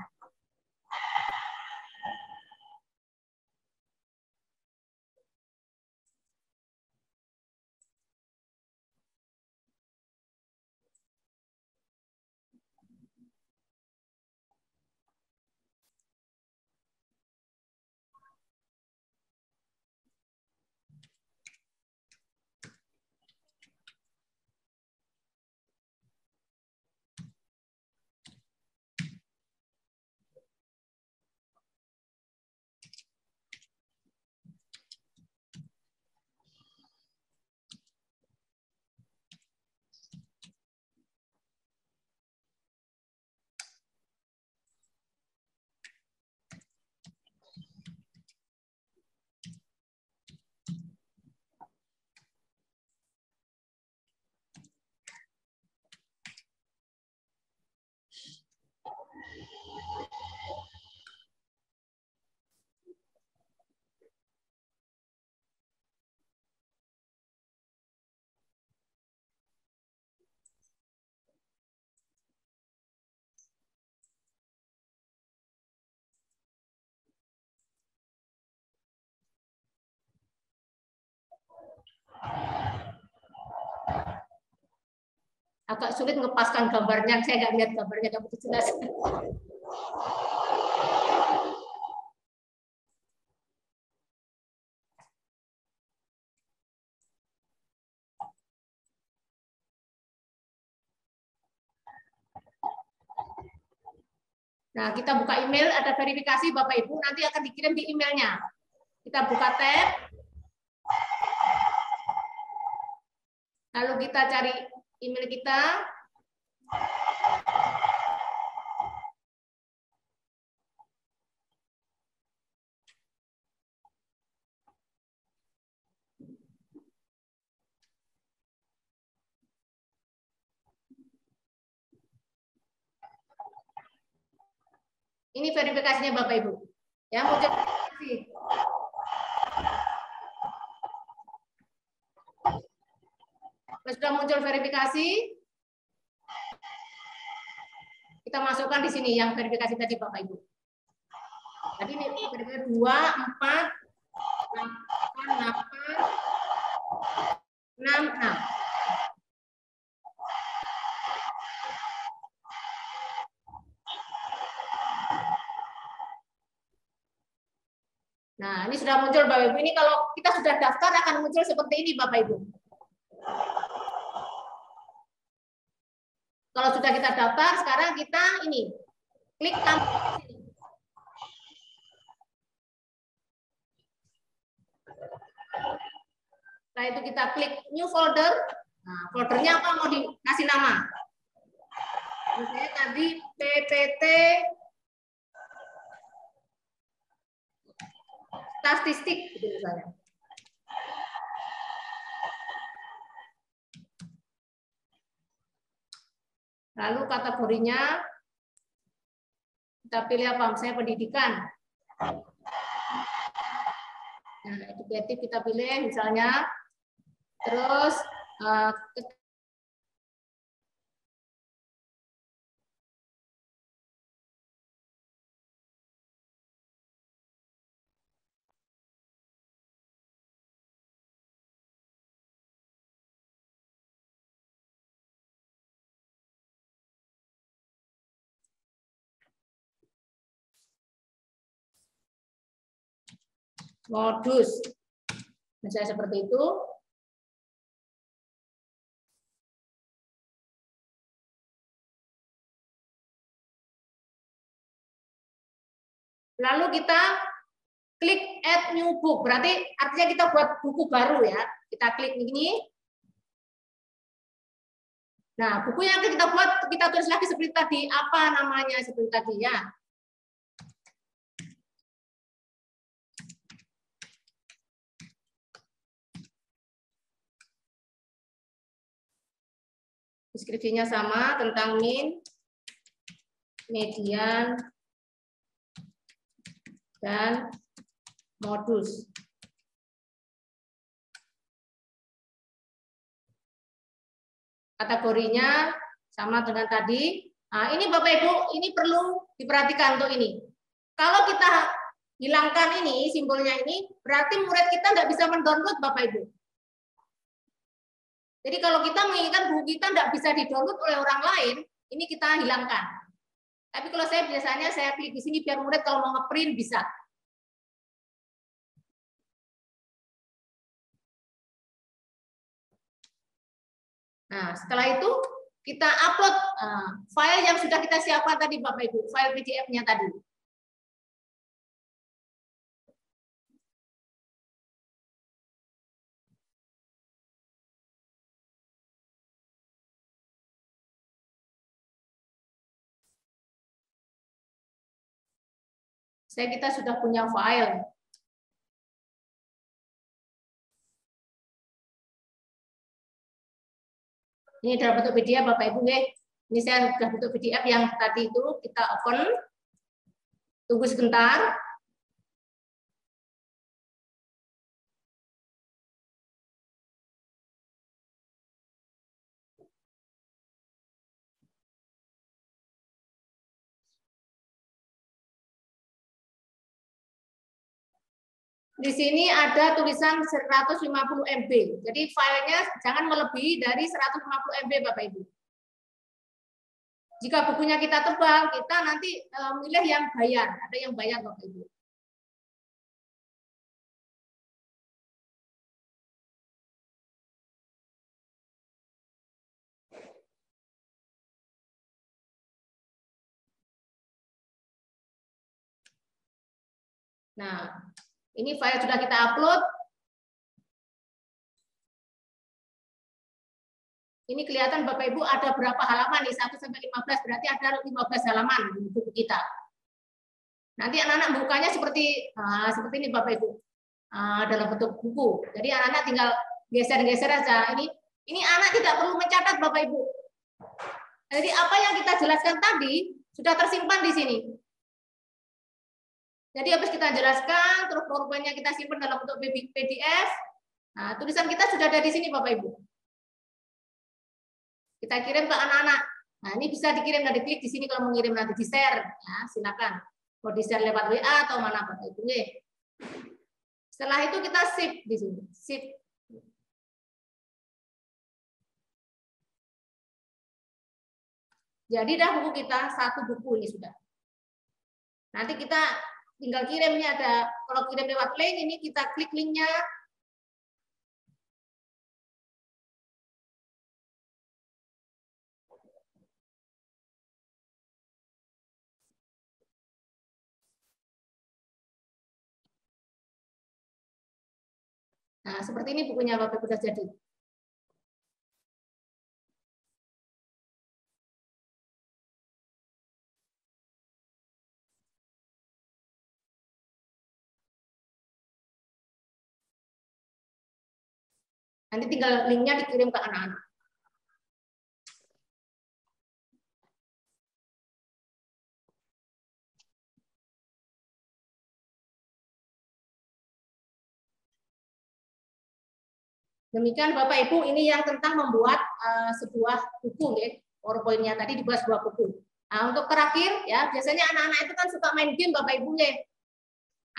Agak sulit ngepaskan gambarnya, saya nggak lihat gambarnya, nggak begitu jelas. Nah, kita buka email, ada verifikasi Bapak Ibu, nanti akan dikirim di emailnya. Kita buka tab, lalu kita cari email kita. Ini verifikasinya Bapak Ibu. Ya, muncul verifikasi. Sudah muncul verifikasi, kita masukkan di sini yang verifikasi tadi Bapak Ibu. Tadi ini verifikasi 2, 4, 8, 6, 6. Nah, ini sudah muncul Bapak Ibu. Ini kalau kita sudah daftar akan muncul seperti ini Bapak Ibu. Kalau sudah kita daftar, sekarang kita ini klik tampil sini. Setelah itu kita klik new folder. Nah, foldernya apa mau dikasih nama? Misalnya tadi PPT statistik gitu misalnya. Lalu kategorinya kita pilih apa? Misalnya pendidikan. Nah, edukatif kita pilih misalnya. Terus modus, misalnya seperti itu. Lalu kita klik add new book, berarti artinya kita buat buku baru ya. Kita klik ini. Nah, buku yang kita buat, kita tulis lagi seperti tadi, apa namanya seperti tadi ya. Deskripsinya sama tentang min, median, dan modus. Kategorinya sama dengan tadi. Nah, ini Bapak Ibu, ini perlu diperhatikan untuk ini. Kalau kita hilangkan ini, simbolnya ini, berarti murid kita nggak bisa mendownload Bapak Ibu. Jadi kalau kita menginginkan buku kita nggak bisa didownload oleh orang lain, ini kita hilangkan. Tapi kalau saya biasanya saya klik di sini biar murid kalau mau ngeprint bisa. Nah, setelah itu kita upload file yang sudah kita siapkan tadi Bapak Ibu, file PDF-nya tadi. Kita sudah punya file. Ini dalam bentuk PDF Bapak Ibu. Ini saya sudah bentuk PDF yang tadi itu kita open. Tunggu sebentar. Di sini ada tulisan 150 MB. Jadi filenya jangan melebihi dari 150 MB Bapak Ibu. Jika bukunya kita tebal, kita nanti milih yang bayar. Ada yang bayar Bapak Ibu. Nah, ini file sudah kita upload. Ini kelihatan Bapak Ibu ada berapa halaman nih, 1 sampai 15, berarti ada 15 halaman di buku kita. Nanti anak-anak bukanya seperti ini Bapak Ibu. Dalam bentuk buku. Jadi anak-anak tinggal geser-geser aja. Ini anak tidak perlu mencatat Bapak Ibu. Jadi apa yang kita jelaskan tadi sudah tersimpan di sini. Jadi habis kita jelaskan, terus PowerPoint-nya kita simpan dalam bentuk PDF. Nah, tulisan kita sudah ada di sini Bapak Ibu. Kita kirim ke anak-anak. Nah, ini bisa dikirim, nanti klik di sini kalau mau ngirim nanti di-share. Ya, silakan. Mau di-share lewat WA atau mana Bapak Ibu. Setelah itu kita save di sini. Save. Jadi dah buku kita, 1 buku ini sudah. Nanti kita tinggal kirim, ini ada, kalau kirim lewat link, ini kita klik linknya. Nah, seperti ini bukunya Bapak Ibu sudah jadi. Nanti tinggal linknya dikirim ke anak-anak. Demikian Bapak Ibu, ini yang tentang membuat sebuah buku, ya. PowerPoint-nya tadi dibuat sebuah buku. Nah, untuk terakhir, ya biasanya anak-anak itu kan suka main game Bapak Ibu, ya.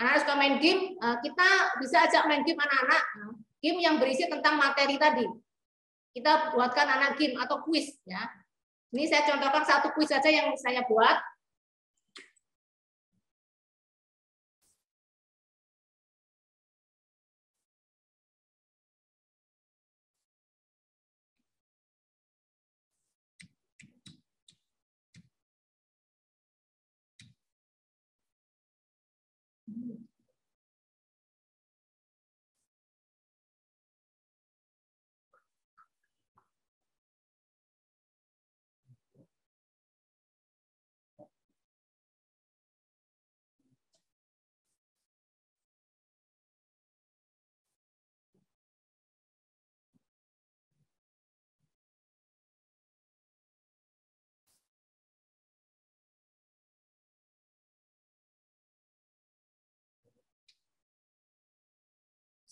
Anak-anak suka main game, kita bisa ajak main game anak-anak, game yang berisi tentang materi tadi. Kita buatkan anak game atau kuis, ya. Ini saya contohkan 1 kuis saja yang saya buat.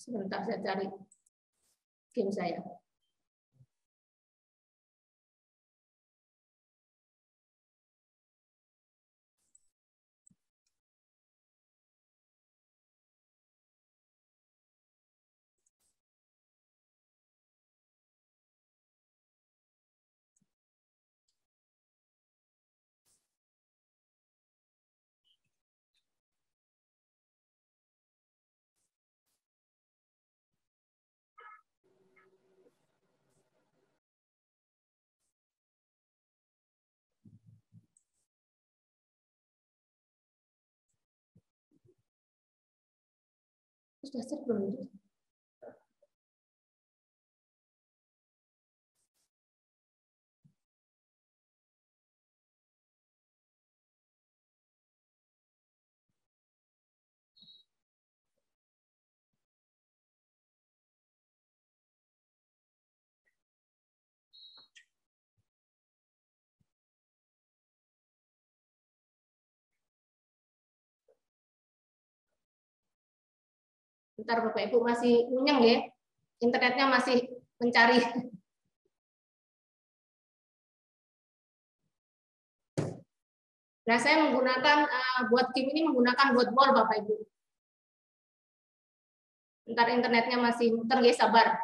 Sebentar saya cari game saya. Sudah set belum? Bentar Bapak Ibu masih unyeng ya. Internetnya masih mencari. Nah, saya menggunakan buat game ini menggunakan ball Bapak Ibu. Bentar internetnya masih muter ya, sabar.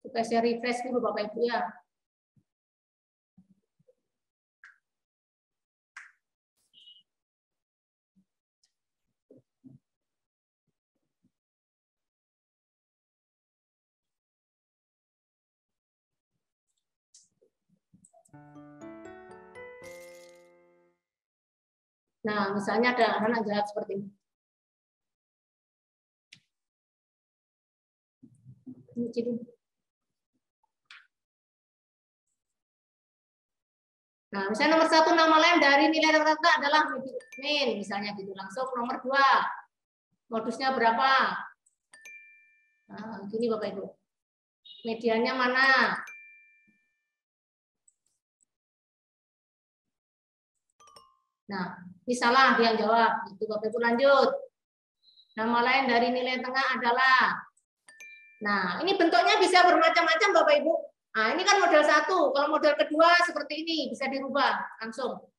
Supaya saya refresh dulu Bapak Ibu ya. Nah, misalnya ada anak jahat seperti ini. Nah, misalnya nomor 1 nama lain dari nilai rata-rata adalah min, misalnya gitu. Langsung nomor 2, modusnya berapa? Nah, gini Bapak Ibu. Mediannya mana? Nah, ini salah dia yang jawab. Itu Bapak Ibu lanjut. Nama lain dari nilai tengah adalah. Nah, ini bentuknya bisa bermacam-macam Bapak Ibu. Nah, ini kan model 1. Kalau model kedua seperti ini, bisa dirubah langsung.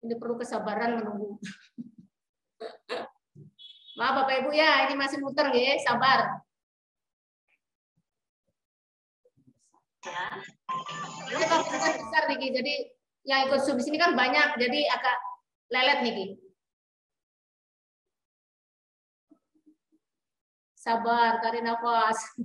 Ini perlu kesabaran menunggu. Maaf Bapak Ibu ya, ini masih muter ya, sabar. Ini kan besar nih, jadi yang ikut sub di sini kan banyak, jadi agak lelet nih. Sabar, tarik nafas.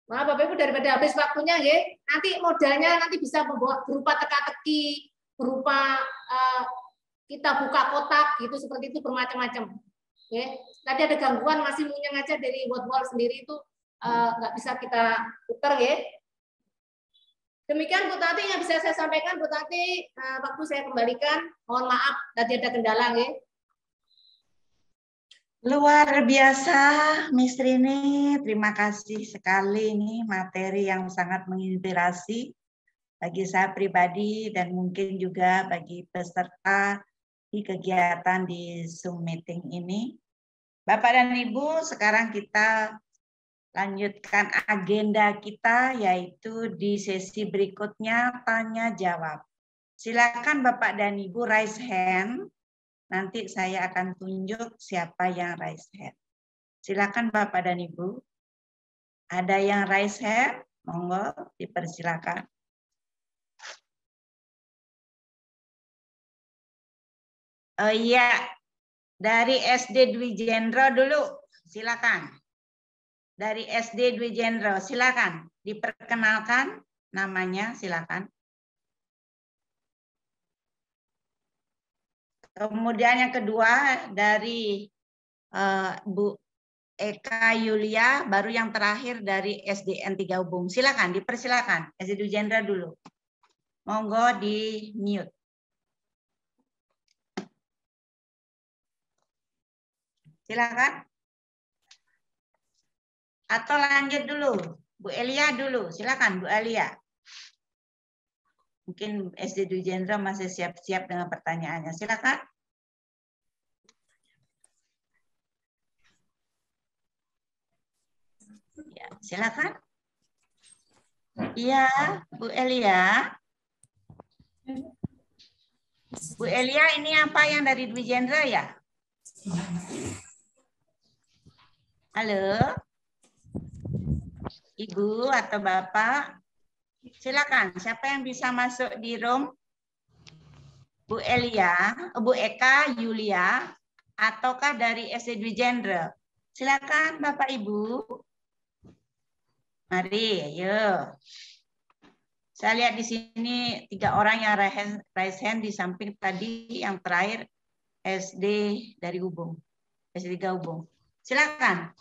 Nah, Bapak Ibu daripada habis waktunya ya, nanti modalnya nanti bisa membawa berupa teka-teki, berupa kita buka kotak gitu seperti itu bermacam-macam. Ya. Tadi ada gangguan masih munyeng aja dari wall sendiri itu nggak bisa kita putar ya. Demikian Bu Tati yang bisa saya sampaikan. Bu Tati, waktu saya kembalikan. Mohon maaf tadi ada kendala ya. Luar biasa, Miss Rini. Terima kasih sekali ini materi yang sangat menginspirasi bagi saya pribadi dan mungkin juga bagi peserta di kegiatan di Zoom meeting ini. Bapak dan Ibu, sekarang kita lanjutkan agenda kita yaitu di sesi berikutnya tanya jawab. Silakan Bapak dan Ibu raise hand. Nanti saya akan tunjuk siapa yang raise hand. Silakan Bapak dan Ibu. Ada yang raise hand? Monggo dipersilakan. Oh iya, dari SD Dwi Jendro dulu. Silakan. Dari SD Dwi Jendro, silakan diperkenalkan namanya, silakan. Kemudian yang kedua dari Bu Eka Yulia, baru yang terakhir dari SDN 3 Ubung. Silakan, dipersilakan. SD Dwi Jendro dulu. Monggo di mute. Silakan. Atau lanjut dulu, Bu Elia dulu. Silakan Bu Elia. Mungkin SD Dwi Jendro masih siap-siap dengan pertanyaannya. Silakan. Ya, silakan. Iya, Bu Elia. Bu Elia, ini apa yang dari Dwi Jendro ya? Halo? Ibu atau Bapak? Silakan, siapa yang bisa masuk di room? Bu Elia, Bu Eka, Yulia, ataukah dari SD Dwi Jendro? Silakan Bapak Ibu. Mari, ayo. Saya lihat di sini 3 orang yang raise hand di samping tadi yang terakhir SD dari Ubung, SD 3 Ubung. Silakan.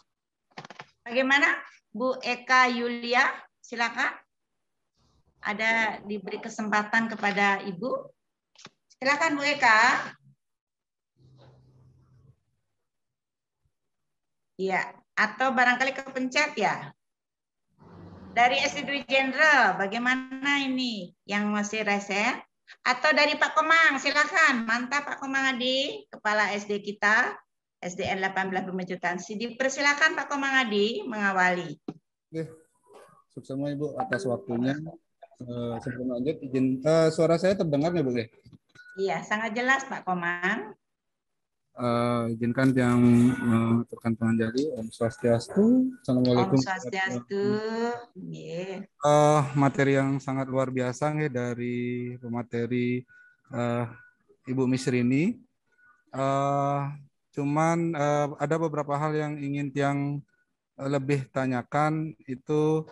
Bagaimana Bu Eka Yulia? Silakan. Ada diberi kesempatan kepada Ibu. Silakan Bu Eka. Iya, atau barangkali kepencet ya. Dari SD Dwi Jendro, bagaimana ini yang masih rese? Atau dari Pak Komang, silakan. Mantap Pak Komang Adi, Kepala SD kita, SDN 18 Pemecutan. Dipersilakan Pak Komang Adi mengawali. Oke, sukses semua Ibu atas waktunya. Sebelum lanjut, izin suara saya terdengar nggak Bu? Iya, sangat jelas Pak Komang. Izinkan yang tekan tangan jari. Om Swastiastu. Assalamualaikum. Om Swastiastu. Yeah. Materi yang sangat luar biasa nih dari pemateri Ibu Miss Rini. Cuman ada beberapa hal yang ingin yang lebih tanyakan itu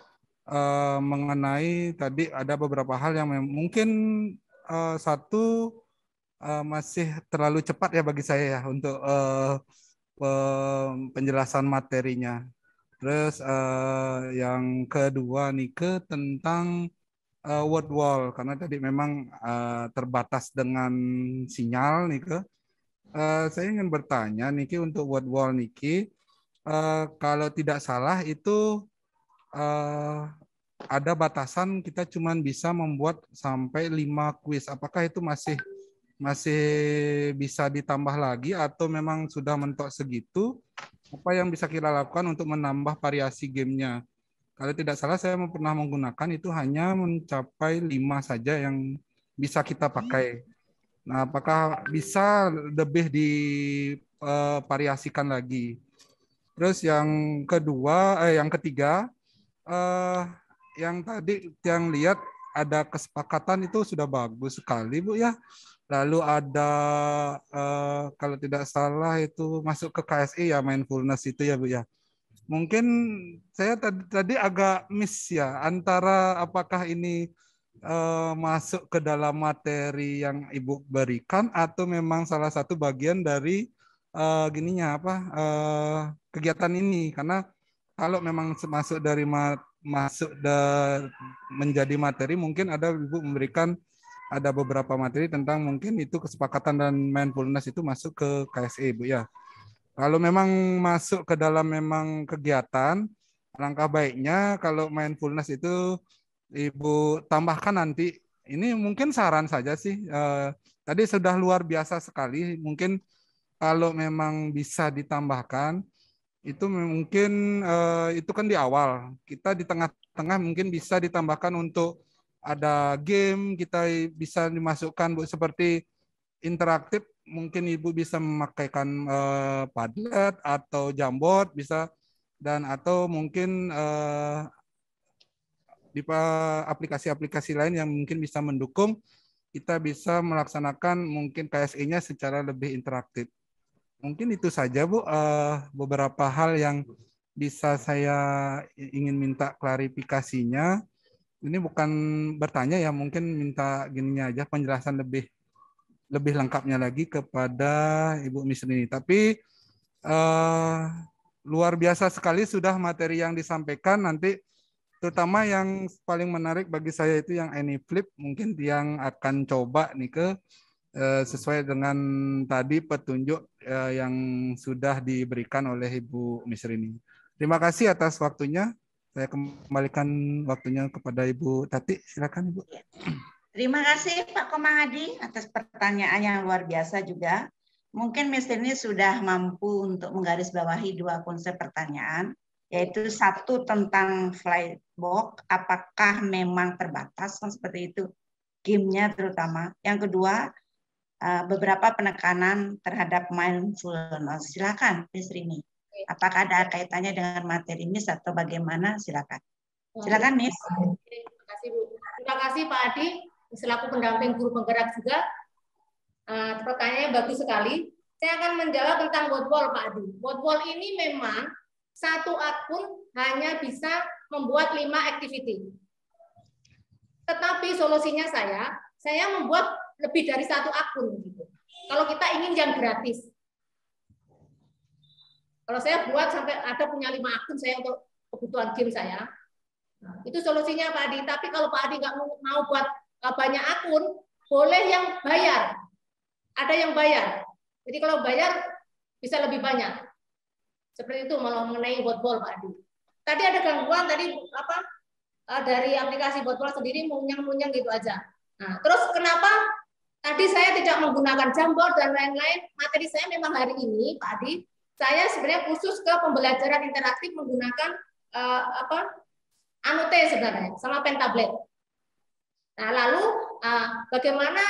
mengenai tadi ada beberapa hal yang mungkin satu masih terlalu cepat ya bagi saya ya untuk penjelasan materinya. Terus yang kedua nih tentang word wall karena tadi memang terbatas dengan sinyal nih saya ingin bertanya Niki untuk word wall Niki kalau tidak salah itu ada batasan kita cuma bisa membuat sampai 5 kuis. Apakah itu masih bisa ditambah lagi atau memang sudah mentok segitu? apa yang bisa kita lakukan untuk menambah variasi gamenya. Kalau tidak salah saya pernah menggunakan itu hanya mencapai 5 saja yang bisa kita pakai. Nah, apakah bisa lebih divariasikan lagi? Terus yang ketiga, yang tadi yang lihat ada kesepakatan itu sudah bagus sekali, Bu ya. Lalu ada kalau tidak salah itu masuk ke KSE ya, mindfulness itu ya, Bu ya. Mungkin saya tadi agak miss ya antara apakah ini masuk ke dalam materi yang Ibu berikan atau memang salah satu bagian dari kegiatan ini, karena kalau memang masuk dari menjadi materi, mungkin ada Ibu memberikan ada beberapa materi tentang mungkin itu kesepakatan dan mindfulness itu masuk ke KSE, Bu ya. Kalau memang masuk ke dalam memang kegiatan, langkah baiknya kalau mindfulness itu Ibu tambahkan nanti. Ini mungkin saran saja sih. Tadi sudah luar biasa sekali. Mungkin kalau memang bisa ditambahkan, itu mungkin itu kan di awal. Kita di tengah-tengah mungkin bisa ditambahkan untuk ada game, kita bisa dimasukkan, Bu, seperti interaktif. Mungkin Ibu bisa memakaikan Padlet atau Jamboard bisa, dan atau mungkin di aplikasi-aplikasi lain yang mungkin bisa mendukung kita bisa melaksanakan mungkin KSE-nya secara lebih interaktif. Mungkin itu saja, Bu, beberapa hal yang bisa saya ingin minta klarifikasinya. Ini bukan bertanya ya, mungkin minta gininya aja, penjelasan lebih lengkapnya lagi kepada Ibu Miss Rini. Tapi luar biasa sekali sudah materi yang disampaikan. Nanti terutama yang paling menarik bagi saya itu yang AnyFlip, mungkin yang akan coba nih sesuai dengan tadi petunjuk yang sudah diberikan oleh Ibu Miss Rini. Terima kasih atas waktunya. Saya kembalikan waktunya kepada Ibu Tati. Silakan, Ibu. Terima kasih Pak Komangadi atas pertanyaan yang luar biasa juga. Mungkin Miss Rini sudah mampu untuk menggarisbawahi 2 konsep pertanyaan, yaitu satu tentang Flybox, apakah memang terbatas seperti itu gamenya terutama. Yang kedua, beberapa penekanan terhadap mindfulness. Silakan Miss Rini. Apakah ada kaitannya dengan materi Miss atau bagaimana? Silakan. Silakan Miss. Terima kasih Bu. Terima kasih Pak Adi selaku pendamping guru penggerak juga. Pertanyaannya bagus sekali. Saya akan menjawab tentang Wordwall Pak Adi. Wordwall ini memang satu akun hanya bisa membuat 5 activity. Tetapi solusinya saya membuat lebih dari 1 akun gitu. Kalau kita ingin yang gratis. Kalau saya buat sampai ada punya 5 akun saya untuk kebutuhan game saya. Nah, itu solusinya Pak Adi. Tapi kalau Pak Adi nggak mau buat banyak akun, boleh yang bayar. Ada yang bayar. Jadi kalau bayar bisa lebih banyak. Seperti itu mengenai Wordwall Pak Adi. Tadi ada gangguan tadi dari aplikasi Wordwall sendiri munyang-munyang gitu aja. Nah, terus kenapa tadi saya tidak menggunakan Jamboard dan lain-lain? Materi saya memang hari ini Pak Adi, saya sebenarnya khusus ke pembelajaran interaktif menggunakan Anote sebenarnya sama Pentablet. Nah, lalu bagaimana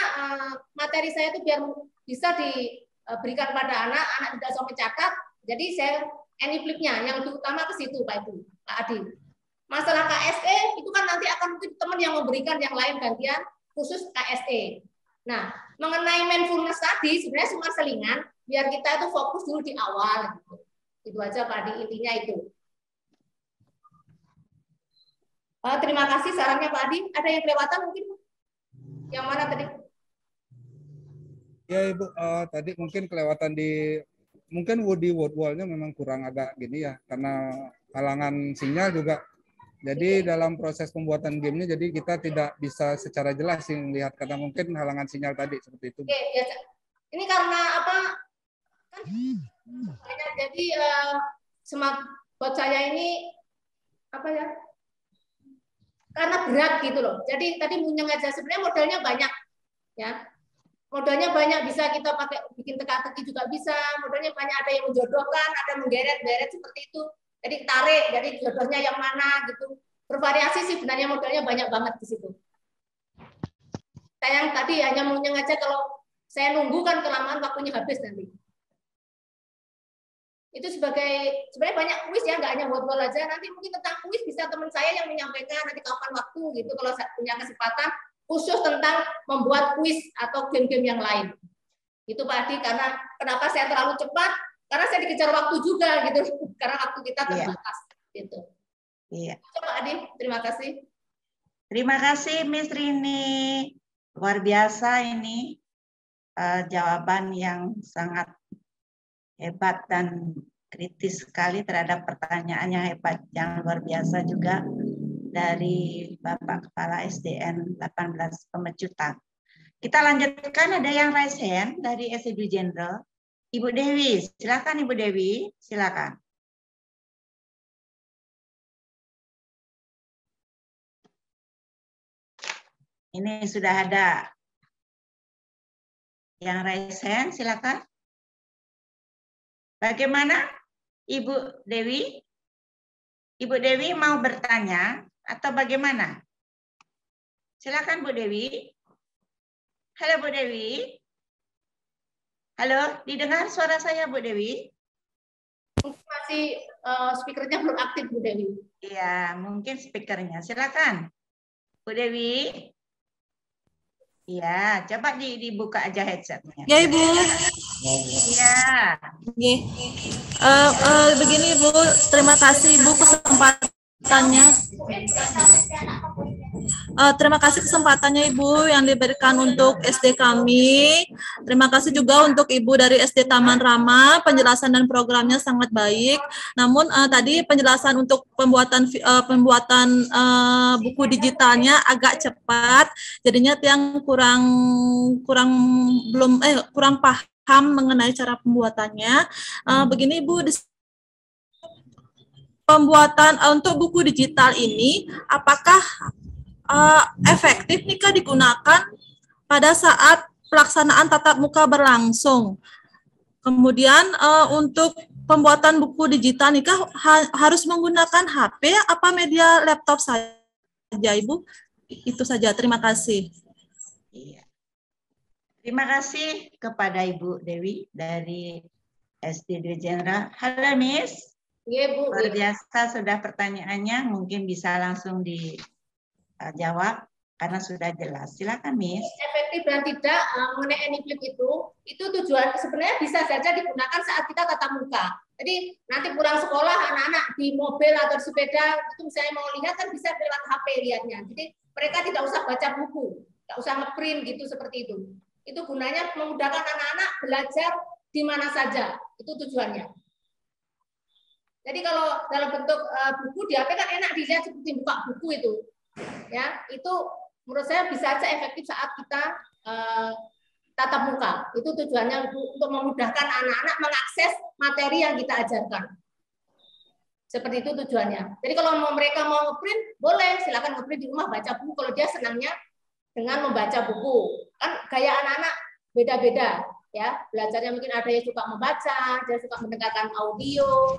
materi saya itu biar bisa diberikan pada anak tidak usah mencatat. Jadi saya AnyFlip-nya yang utama ke situ Pak Adi. Masalah KSE itu kan nanti akan mungkin teman yang memberikan yang lain gantian khusus KSE. Nah, mengenai mindfulness tadi sebenarnya cuma selingan biar kita itu fokus dulu di awal gitu. Itu aja Pak Adi, intinya itu. Terima kasih sarannya Pak Adi. Ada yang kelewatan mungkin? Yang mana tadi? Ya Ibu, tadi mungkin kelewatan mungkin di Wordwall-nya memang kurang agak gini ya, karena halangan sinyal juga. Jadi dalam proses pembuatan gamenya, jadi kita tidak bisa secara jelas melihat karena mungkin halangan sinyal tadi seperti itu. Oke, ya. Ini karena apa? Kan jadi buat saya ini apa ya? Karena berat gitu loh. Jadi tadi munyeng aja sebenarnya modalnya banyak ya. Modalnya banyak, bisa kita pakai bikin teka-teki juga bisa. Modalnya banyak, ada yang menjodohkan, ada menggeret-geret seperti itu. Jadi tarik dari jodohnya yang mana gitu. Bervariasi sih sebenarnya, modalnya banyak banget di situ. Saya yang tadi hanya maunya aja kalau saya nunggu kan kelamaan waktunya habis nanti. Itu sebenarnya banyak kuis ya, nggak hanya word wall aja. Nanti mungkin tentang kuis bisa teman saya yang menyampaikan nanti kapan waktu gitu kalau saya punya kesempatan khusus tentang membuat kuis atau game-game yang lain. Itu Pak Adi, karena kenapa saya terlalu cepat? Karena saya dikejar waktu juga gitu. Karena waktu kita terbatas gitu. Iya. Pak Adi, terima kasih. Terima kasih Miss Rini. Luar biasa ini jawaban yang sangat hebat dan kritis sekali terhadap pertanyaan yang hebat, yang luar biasa juga dari Bapak Kepala SDN 18 Pemecutan. Kita lanjutkan, ada yang raise hand dari SD General. Ibu Dewi, silakan Ibu Dewi, silakan. Ini sudah ada yang raise hand, silakan. Bagaimana Ibu Dewi? Ibu Dewi mau bertanya atau bagaimana? Silakan Bu Dewi. Halo Bu Dewi. Halo, didengar suara saya Bu Dewi? Masih speakernya belum aktif Bu Dewi. Iya, mungkin speakernya. Silakan Bu Dewi. Iya, coba dibuka aja headsetnya. Ya Ibu. Iya. Begini Bu, terima kasih Ibu kesempatannya. Terima kasih kesempatannya Ibu yang diberikan untuk SD kami. Terima kasih juga untuk Ibu dari SD Taman Rama, penjelasan dan programnya sangat baik. Namun tadi penjelasan untuk pembuatan buku digitalnya agak cepat, jadinya yang kurang paham mengenai cara pembuatannya. Begini Ibu, pembuatan untuk buku digital ini apakah efektif nih Kak digunakan pada saat pelaksanaan tatap muka berlangsung? Kemudian untuk pembuatan buku digital nih Kak harus menggunakan HP apa media laptop saja Ibu? Itu saja, terima kasih. Iya. Terima kasih kepada Ibu Dewi dari SD General. Halo Miss. Iya Bu. Luar biasa sudah pertanyaannya, mungkin bisa langsung dijawab karena sudah jelas. Silakan Miss. Efektif dan tidak mengenai AnyFlip itu tujuan sebenarnya bisa saja digunakan saat kita tatap muka. Jadi nanti pulang sekolah anak-anak di mobil atau di sepeda itu misalnya mau lihat kan bisa lewat HP lihatnya. Jadi mereka tidak usah baca buku, tidak usah ngeprint gitu seperti itu. Itu gunanya memudahkan anak-anak belajar di mana saja. Itu tujuannya. Jadi kalau dalam bentuk buku di HP kan enak dilihat seperti buka buku itu. Ya, itu menurut saya bisa saja efektif saat kita tatap muka. Itu tujuannya untuk memudahkan anak-anak mengakses materi yang kita ajarkan. Seperti itu tujuannya. Jadi kalau mereka mau ngeprint, boleh silakan ngeprint di rumah baca buku kalau dia senangnya dengan membaca buku. Kan gaya anak-anak beda-beda ya. Belajarnya mungkin ada yang suka membaca, ada yang suka mendengarkan audio.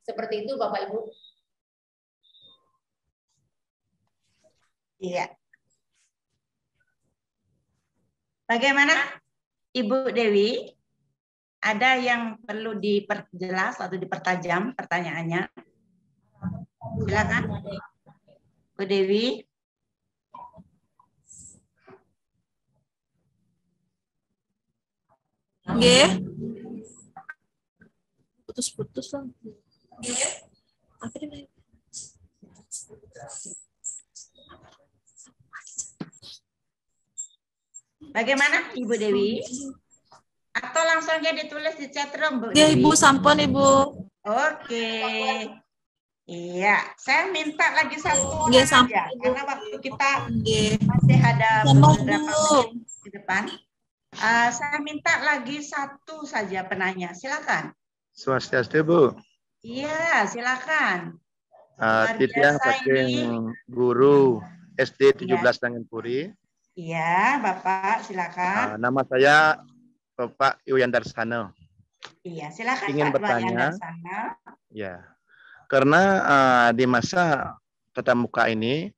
Seperti itu Bapak Ibu. Iya. Bagaimana Ibu Dewi? Ada yang perlu diperjelas atau dipertajam pertanyaannya? Silakan Bu Dewi. Nggih. Putus-putus lah. Apa ini? Bagaimana Ibu Dewi? Atau langsung aja ditulis di chat room, Bu Ya, Dewi? Ibu, sampun Ibu. Oke. Iya, saya minta lagi satu Nggih, orang sampun, aja, Ibu. karena waktu kita Nggih. masih ada Sampun, beberapa Bu. menit di depan. Saya minta lagi satu saja penanya, silakan. Swastiastu Bu. Iya, silakan. Titiah biasa saking ini. guru SD 17 Iya. Tangan Puri. Iya, Bapak, silakan. Nama saya Bapak Iwayan Darsana. Iya, silakan Ingin Pak bertanya, sana. ya, karena di masa tatap muka ini,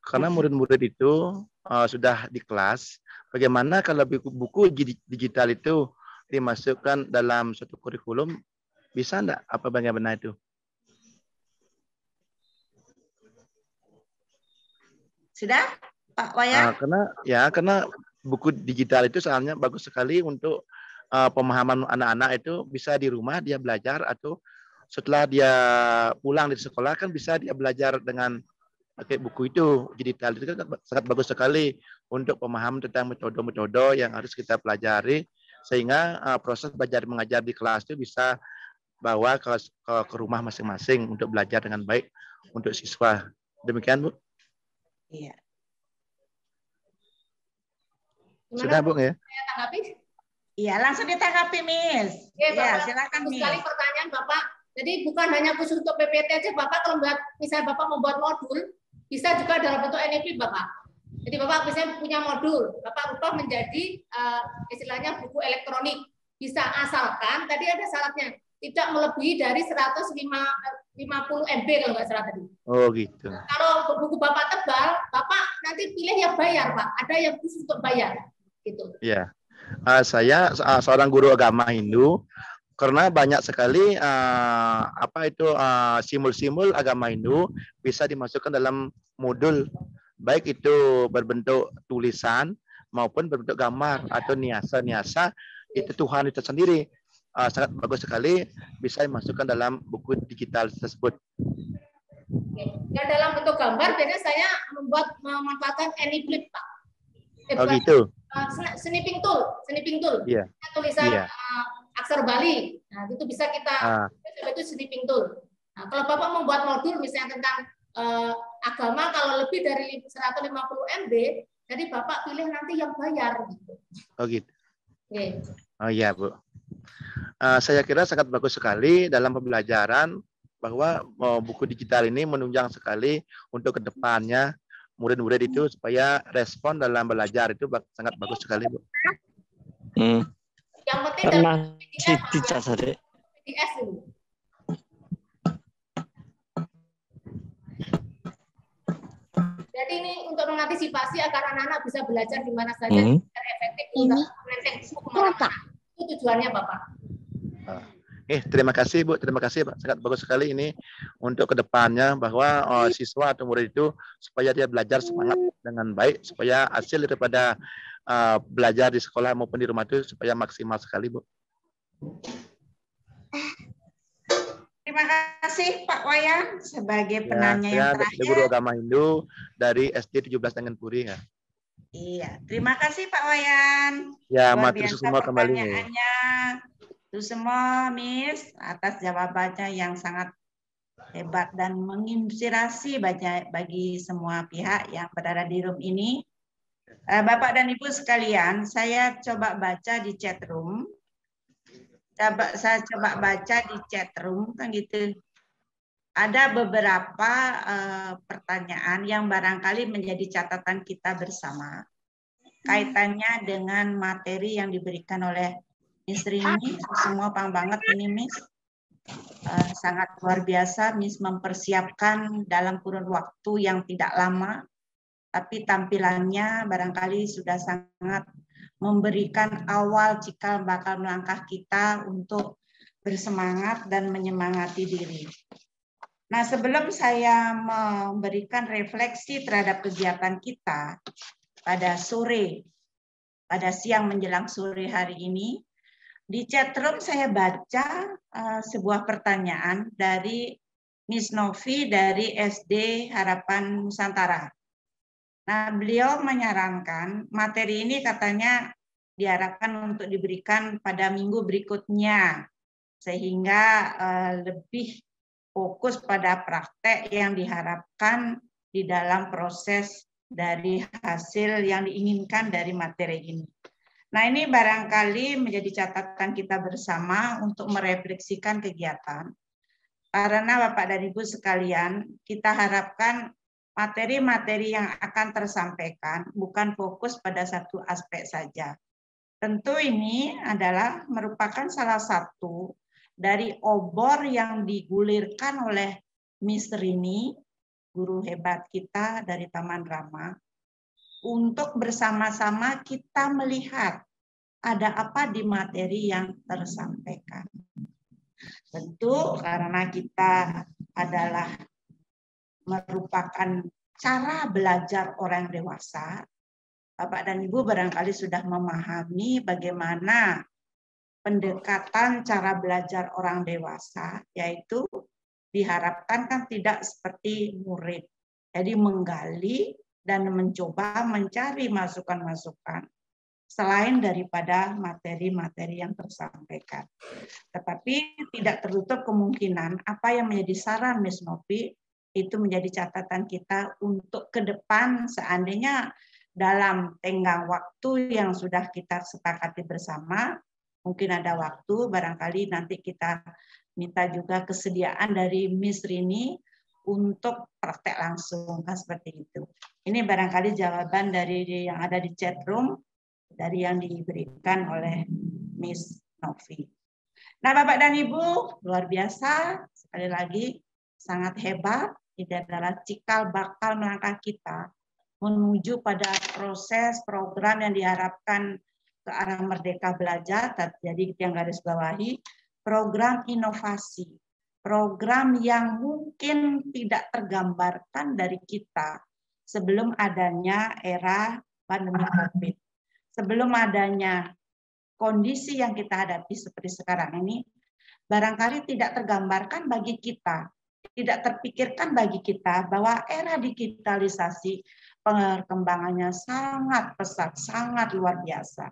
karena murid-murid itu sudah di kelas, bagaimana kalau buku digital itu dimasukkan dalam suatu kurikulum, bisa enggak? Apa bagaimana itu? Sudah, Pak Wayan? Karena buku digital itu soalnya bagus sekali untuk pemahaman anak-anak itu bisa di rumah dia belajar atau setelah dia pulang dari sekolah kan bisa dia belajar dengan pakai buku itu digital itu kan sangat bagus sekali untuk pemahaman tentang metode-metode yang harus kita pelajari sehingga proses belajar mengajar di kelas itu bisa bawa ke rumah masing-masing untuk belajar dengan baik untuk siswa. Demikian, Bu. Iya. Sudah, Bu, ya? Saya tanggapi? Iya, langsung ditanggapi, Miss. Iya, silakan, Miss. Sekali pertanyaan Bapak. Jadi bukan hanya khusus untuk PPT aja, Bapak kalau misalnya Bapak membuat modul, bisa juga dalam bentuk NIP, Bapak. Jadi Bapak misalnya punya modul, Bapak rubah menjadi istilahnya buku elektronik. Bisa asalkan, tadi ada syaratnya, tidak melebihi dari 150 MB kalau nggak salah tadi. Oh gitu. Kalau buku Bapak tebal, Bapak nanti pilih yang bayar, Pak. Ada yang khusus untuk bayar. Gitu. Iya. Saya seorang guru agama Hindu. Karena banyak sekali simbol-simbol agama Hindu bisa dimasukkan dalam modul, baik itu berbentuk tulisan maupun berbentuk gambar atau niasa itu Tuhan itu sendiri. Sangat bagus sekali bisa dimasukkan dalam buku digital tersebut. Dan dalam bentuk gambar biasanya saya memanfaatkan AnyFlip, Pak. Oh gitu. Snipping tool. Yeah. Tulisan aksar Bali. Nah, itu bisa kita itu snipping tool. Nah, kalau Bapak membuat modul misalnya tentang agama kalau lebih dari 150 MB, jadi Bapak pilih nanti yang bayar gitu. Oh gitu. Okay. Oh iya, Bu. Saya kira sangat bagus sekali dalam pembelajaran bahwa buku digital ini menunjang sekali untuk kedepannya murid-murid itu supaya respon dalam belajar itu sangat bagus sekali, Bu. Yang penting dalam PDF dulu. Jadi ini untuk mengantisipasi agar anak-anak bisa belajar di mana saja dan efektif untuk menenteng buku kemana-mana. Itu tujuannya, Bapak. Terima kasih, Bu. Terima kasih, Pak. Sangat bagus sekali ini untuk kedepannya bahwa siswa atau murid itu supaya dia belajar semangat dengan baik, supaya hasil daripada belajar di sekolah maupun di rumah itu supaya maksimal sekali, Bu. Terima kasih Pak Wayan sebagai penanya yang terakhir. Saya guru agama Hindu dari SD 17 Tangan Puri ya. Iya, terima kasih Pak Wayan. Ya, luar matur biasa semua kembali. Pertanyaannya. Itu semua, Miss, atas jawabannya yang sangat hebat dan menginspirasi bagi semua pihak yang berada di room ini. Bapak dan Ibu sekalian, saya coba baca di chat room. Saya coba baca di chat room, kan gitu. Ada beberapa pertanyaan yang barangkali menjadi catatan kita bersama. Kaitannya dengan materi yang diberikan oleh Miss Rini. Semua paham banget ini, Miss. Sangat luar biasa, Miss mempersiapkan dalam kurun waktu yang tidak lama. Tapi tampilannya barangkali sudah sangat memberikan awal cikal bakal melangkah kita untuk bersemangat dan menyemangati diri. Nah, sebelum saya memberikan refleksi terhadap kegiatan kita pada siang menjelang sore hari ini, di chat room saya baca sebuah pertanyaan dari Miss Novi dari SD Harapan Nusantara. Nah, beliau menyarankan materi ini katanya diharapkan untuk diberikan pada minggu berikutnya, sehingga lebih fokus pada praktek yang diharapkan di dalam proses dari hasil yang diinginkan dari materi ini. Nah, ini barangkali menjadi catatan kita bersama untuk merefleksikan kegiatan. Karena Bapak dan Ibu sekalian, kita harapkan materi-materi yang akan tersampaikan bukan fokus pada satu aspek saja. Tentu ini adalah merupakan salah satu dari obor yang digulirkan oleh Miss Rini, guru hebat kita dari Taman Rama, untuk bersama-sama kita melihat ada apa di materi yang tersampaikan. Tentu karena kita adalah merupakan cara belajar orang dewasa, Bapak dan Ibu barangkali sudah memahami bagaimana pendekatan cara belajar orang dewasa, yaitu diharapkan kan tidak seperti murid. Jadi menggali dan mencoba mencari masukan-masukan selain daripada materi-materi yang tersampaikan. Tetapi tidak tertutup kemungkinan apa yang menjadi saran Miss Novi itu menjadi catatan kita untuk ke depan seandainya dalam tenggang waktu yang sudah kita sepakati bersama, mungkin ada waktu, barangkali nanti kita minta juga kesediaan dari Miss Rini untuk praktek langsung, kan seperti itu. Ini barangkali jawaban dari yang ada di chat room, dari yang diberikan oleh Miss Novi. Nah, Bapak dan Ibu, luar biasa, sekali lagi sangat hebat, ini adalah cikal bakal melangkah kita menuju pada proses program yang diharapkan ke arah Merdeka Belajar. Jadi yang garis bawahi, program inovasi, program yang mungkin tidak tergambarkan dari kita sebelum adanya era pandemi COVID, sebelum adanya kondisi yang kita hadapi seperti sekarang ini, barangkali tidak tergambarkan bagi kita, tidak terpikirkan bagi kita bahwa era digitalisasi perkembangannya sangat pesat, sangat luar biasa.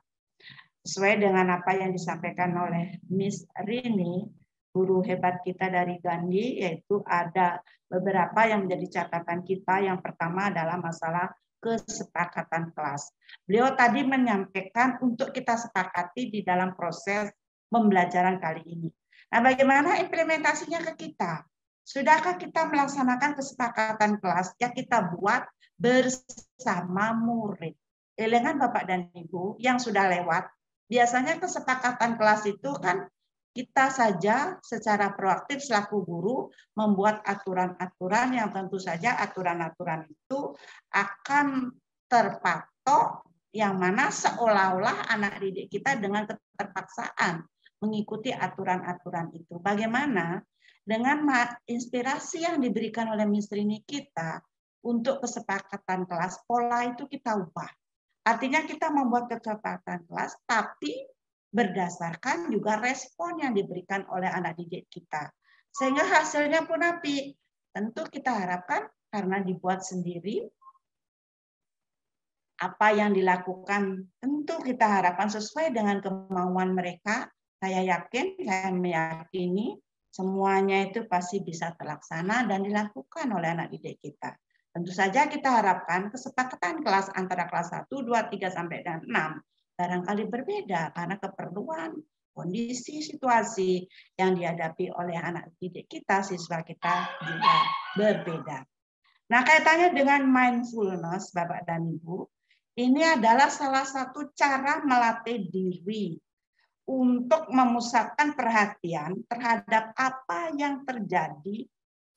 Sesuai dengan apa yang disampaikan oleh Miss Rini, guru hebat kita dari Gandhi, yaitu ada beberapa yang menjadi catatan kita. Yang pertama adalah masalah kesepakatan kelas. Beliau tadi menyampaikan untuk kita sepakati di dalam proses pembelajaran kali ini. Nah, bagaimana implementasinya ke kita? Sudahkah kita melaksanakan kesepakatan kelas yang kita buat bersama murid? Elengan Bapak dan Ibu yang sudah lewat, biasanya kesepakatan kelas itu kan kita saja secara proaktif selaku guru membuat aturan-aturan yang tentu saja aturan-aturan itu akan terpatok yang mana seolah-olah anak didik kita dengan keterpaksaan mengikuti aturan-aturan itu. Bagaimana dengan inspirasi yang diberikan oleh Miss Rini kita untuk kesepakatan kelas, pola itu kita ubah. Artinya kita membuat kesepakatan kelas, tapi berdasarkan juga respon yang diberikan oleh anak didik kita. Sehingga hasilnya pun apik. Tentu kita harapkan karena dibuat sendiri, apa yang dilakukan tentu kita harapkan sesuai dengan kemauan mereka. Saya yakin, saya meyakini semuanya itu pasti bisa terlaksana dan dilakukan oleh anak didik kita. Tentu saja kita harapkan kesepakatan kelas antara kelas 1, 2, 3, sampai dengan 6 barangkali berbeda karena keperluan, kondisi, situasi yang dihadapi oleh anak didik kita, siswa kita juga berbeda. Nah, kaitannya dengan mindfulness, Bapak dan Ibu, ini adalah salah satu cara melatih diri untuk memusatkan perhatian terhadap apa yang terjadi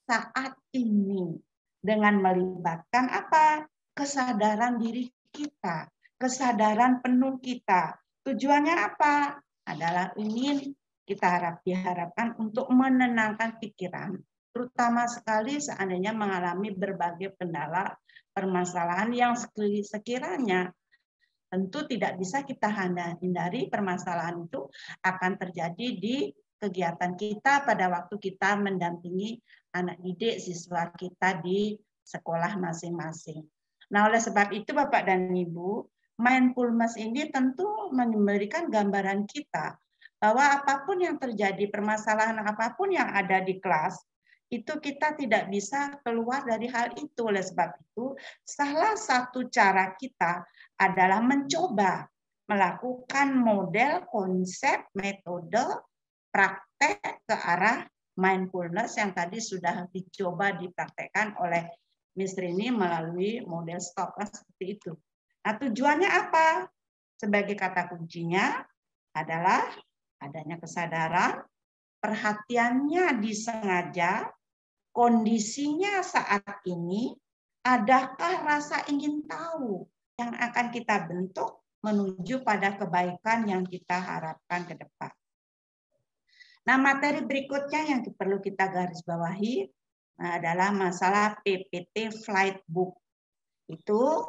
saat ini dengan melibatkan apa? Kesadaran diri kita, kesadaran penuh kita. Tujuannya apa? Adalah ingin kita diharapkan untuk menenangkan pikiran, terutama sekali seandainya mengalami berbagai kendala permasalahan yang sekiranya tentu tidak bisa kita hindari. Permasalahan itu akan terjadi di kegiatan kita pada waktu kita mendampingi anak didik siswa kita di sekolah masing-masing. Nah, oleh sebab itu Bapak dan Ibu, mindfulness ini tentu memberikan gambaran kita bahwa apapun yang terjadi, permasalahan apapun yang ada di kelas, itu kita tidak bisa keluar dari hal itu. Oleh sebab itu, salah satu cara kita adalah mencoba melakukan model, konsep, metode, praktek ke arah mindfulness yang tadi sudah dicoba dipraktekkan oleh Miss Rini melalui model STOP seperti itu. Nah, tujuannya apa? Sebagai kata kuncinya adalah adanya kesadaran, perhatiannya disengaja, kondisinya saat ini, adakah rasa ingin tahu yang akan kita bentuk menuju pada kebaikan yang kita harapkan ke depan. Nah, materi berikutnya yang perlu kita garis bawahi adalah masalah PPT Flight Book. Itu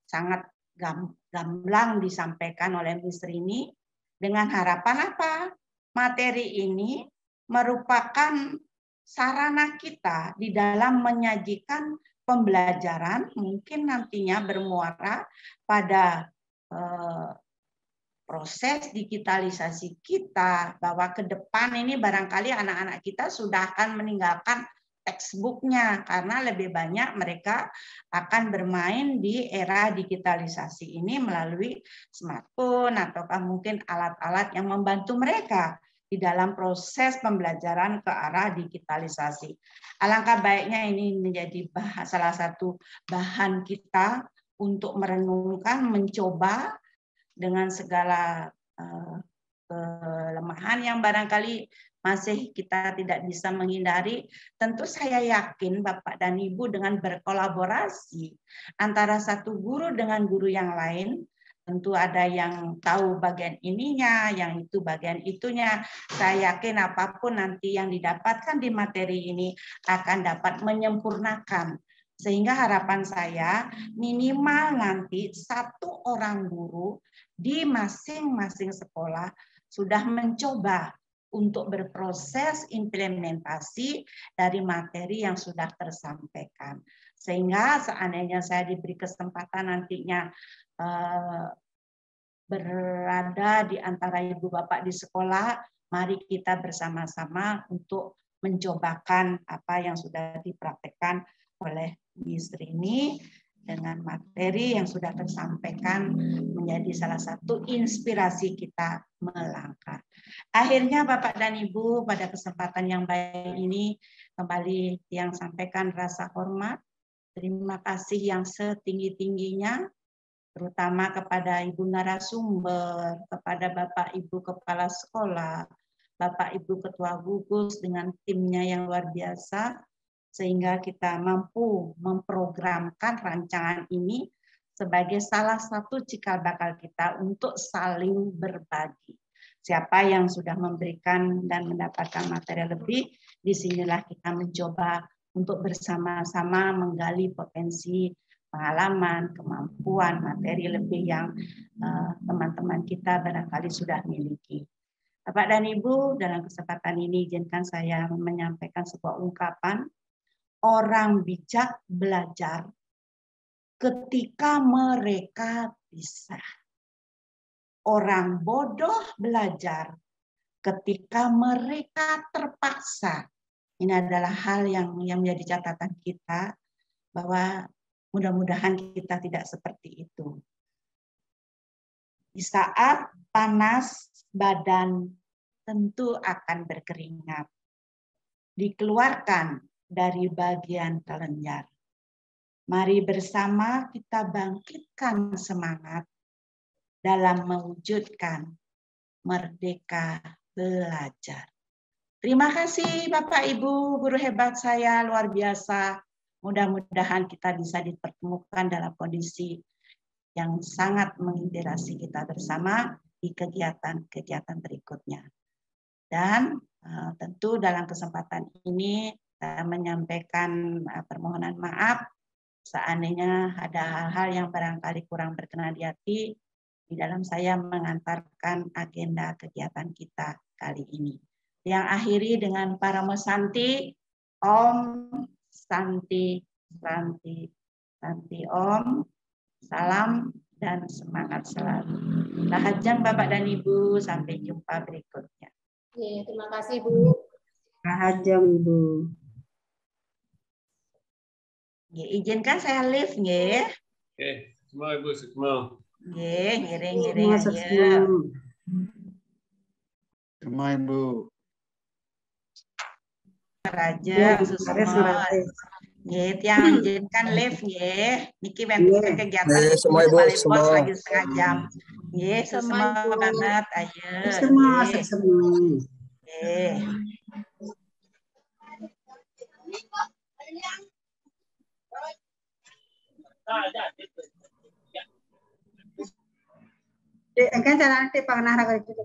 sangat gamblang disampaikan oleh Miss Rini dengan harapan apa? Materi ini merupakan sarana kita di dalam menyajikan pembelajaran, mungkin nantinya bermuara pada proses digitalisasi kita, bahwa ke depan ini barangkali anak-anak kita sudah akan meninggalkan textbooknya karena lebih banyak mereka akan bermain di era digitalisasi ini melalui smartphone ataukah mungkin alat-alat yang membantu mereka di dalam proses pembelajaran ke arah digitalisasi. Alangkah baiknya ini menjadi salah satu bahan kita untuk merenungkan, mencoba dengan segala kelemahan yang barangkali masih kita tidak bisa menghindari. Tentu saya yakin Bapak dan Ibu dengan berkolaborasi antara satu guru dengan guru yang lain, tentu ada yang tahu bagian ininya, yang itu bagian itunya. Saya yakin apapun nanti yang didapatkan di materi ini akan dapat menyempurnakan. Sehingga harapan saya minimal nanti satu orang guru di masing-masing sekolah sudah mencoba untuk berproses implementasi dari materi yang sudah tersampaikan. Sehingga seandainya saya diberi kesempatan nantinya berada di antara ibu bapak di sekolah, mari kita bersama-sama untuk mencobakan apa yang sudah dipraktekkan oleh Miss Rini dengan materi yang sudah tersampaikan menjadi salah satu inspirasi kita melangkah. Akhirnya Bapak dan Ibu, pada kesempatan yang baik ini kembali yang sampaikan rasa hormat, terima kasih yang setinggi-tingginya, terutama kepada Ibu narasumber, kepada Bapak Ibu Kepala Sekolah, Bapak Ibu Ketua Gugus dengan timnya yang luar biasa, sehingga kita mampu memprogramkan rancangan ini sebagai salah satu cikal bakal kita untuk saling berbagi. Siapa yang sudah memberikan dan mendapatkan materi lebih, disinilah kita mencoba untuk bersama-sama menggali potensi pengalaman, kemampuan, materi lebih yang teman-teman kita barangkali sudah miliki. Bapak dan Ibu, dalam kesempatan ini izinkan saya menyampaikan sebuah ungkapan. Orang bijak belajar ketika mereka bisa. Orang bodoh belajar ketika mereka terpaksa. Ini adalah hal yang menjadi catatan kita, bahwa mudah-mudahan kita tidak seperti itu. Di saat panas, badan tentu akan berkeringat. Dikeluarkan dari bagian kelenjar. Mari bersama kita bangkitkan semangat dalam mewujudkan merdeka belajar. Terima kasih Bapak Ibu, guru hebat saya luar biasa. Mudah-mudahan kita bisa dipertemukan dalam kondisi yang sangat menginspirasi kita bersama di kegiatan-kegiatan berikutnya. Dan tentu dalam kesempatan ini saya menyampaikan permohonan maaf seandainya ada hal-hal yang barangkali kurang berkenan di hati di dalam saya mengantarkan agenda kegiatan kita kali ini. Yang akhiri dengan para mesanti, Om Santi, Santi, Santi Om, salam dan semangat selalu. Lahajang Bapak dan Ibu, sampai jumpa berikutnya. Terima kasih Bu. Lahajang Ibu. Izinkan saya live nggih. Oke, semua Ibu, semua. Nggih, ngiring-ngiring aja. Semua Ibu. Raja, semua. Nggih, yang izinkan live nggih. Niki wenten kegiatan Semua Ibu, Balai Pos semua. lagi setengah jam. Nggih, sesama banget ayo. Semua, Nggih. semua. Nggih. Kan cara nanti panganara kali itu.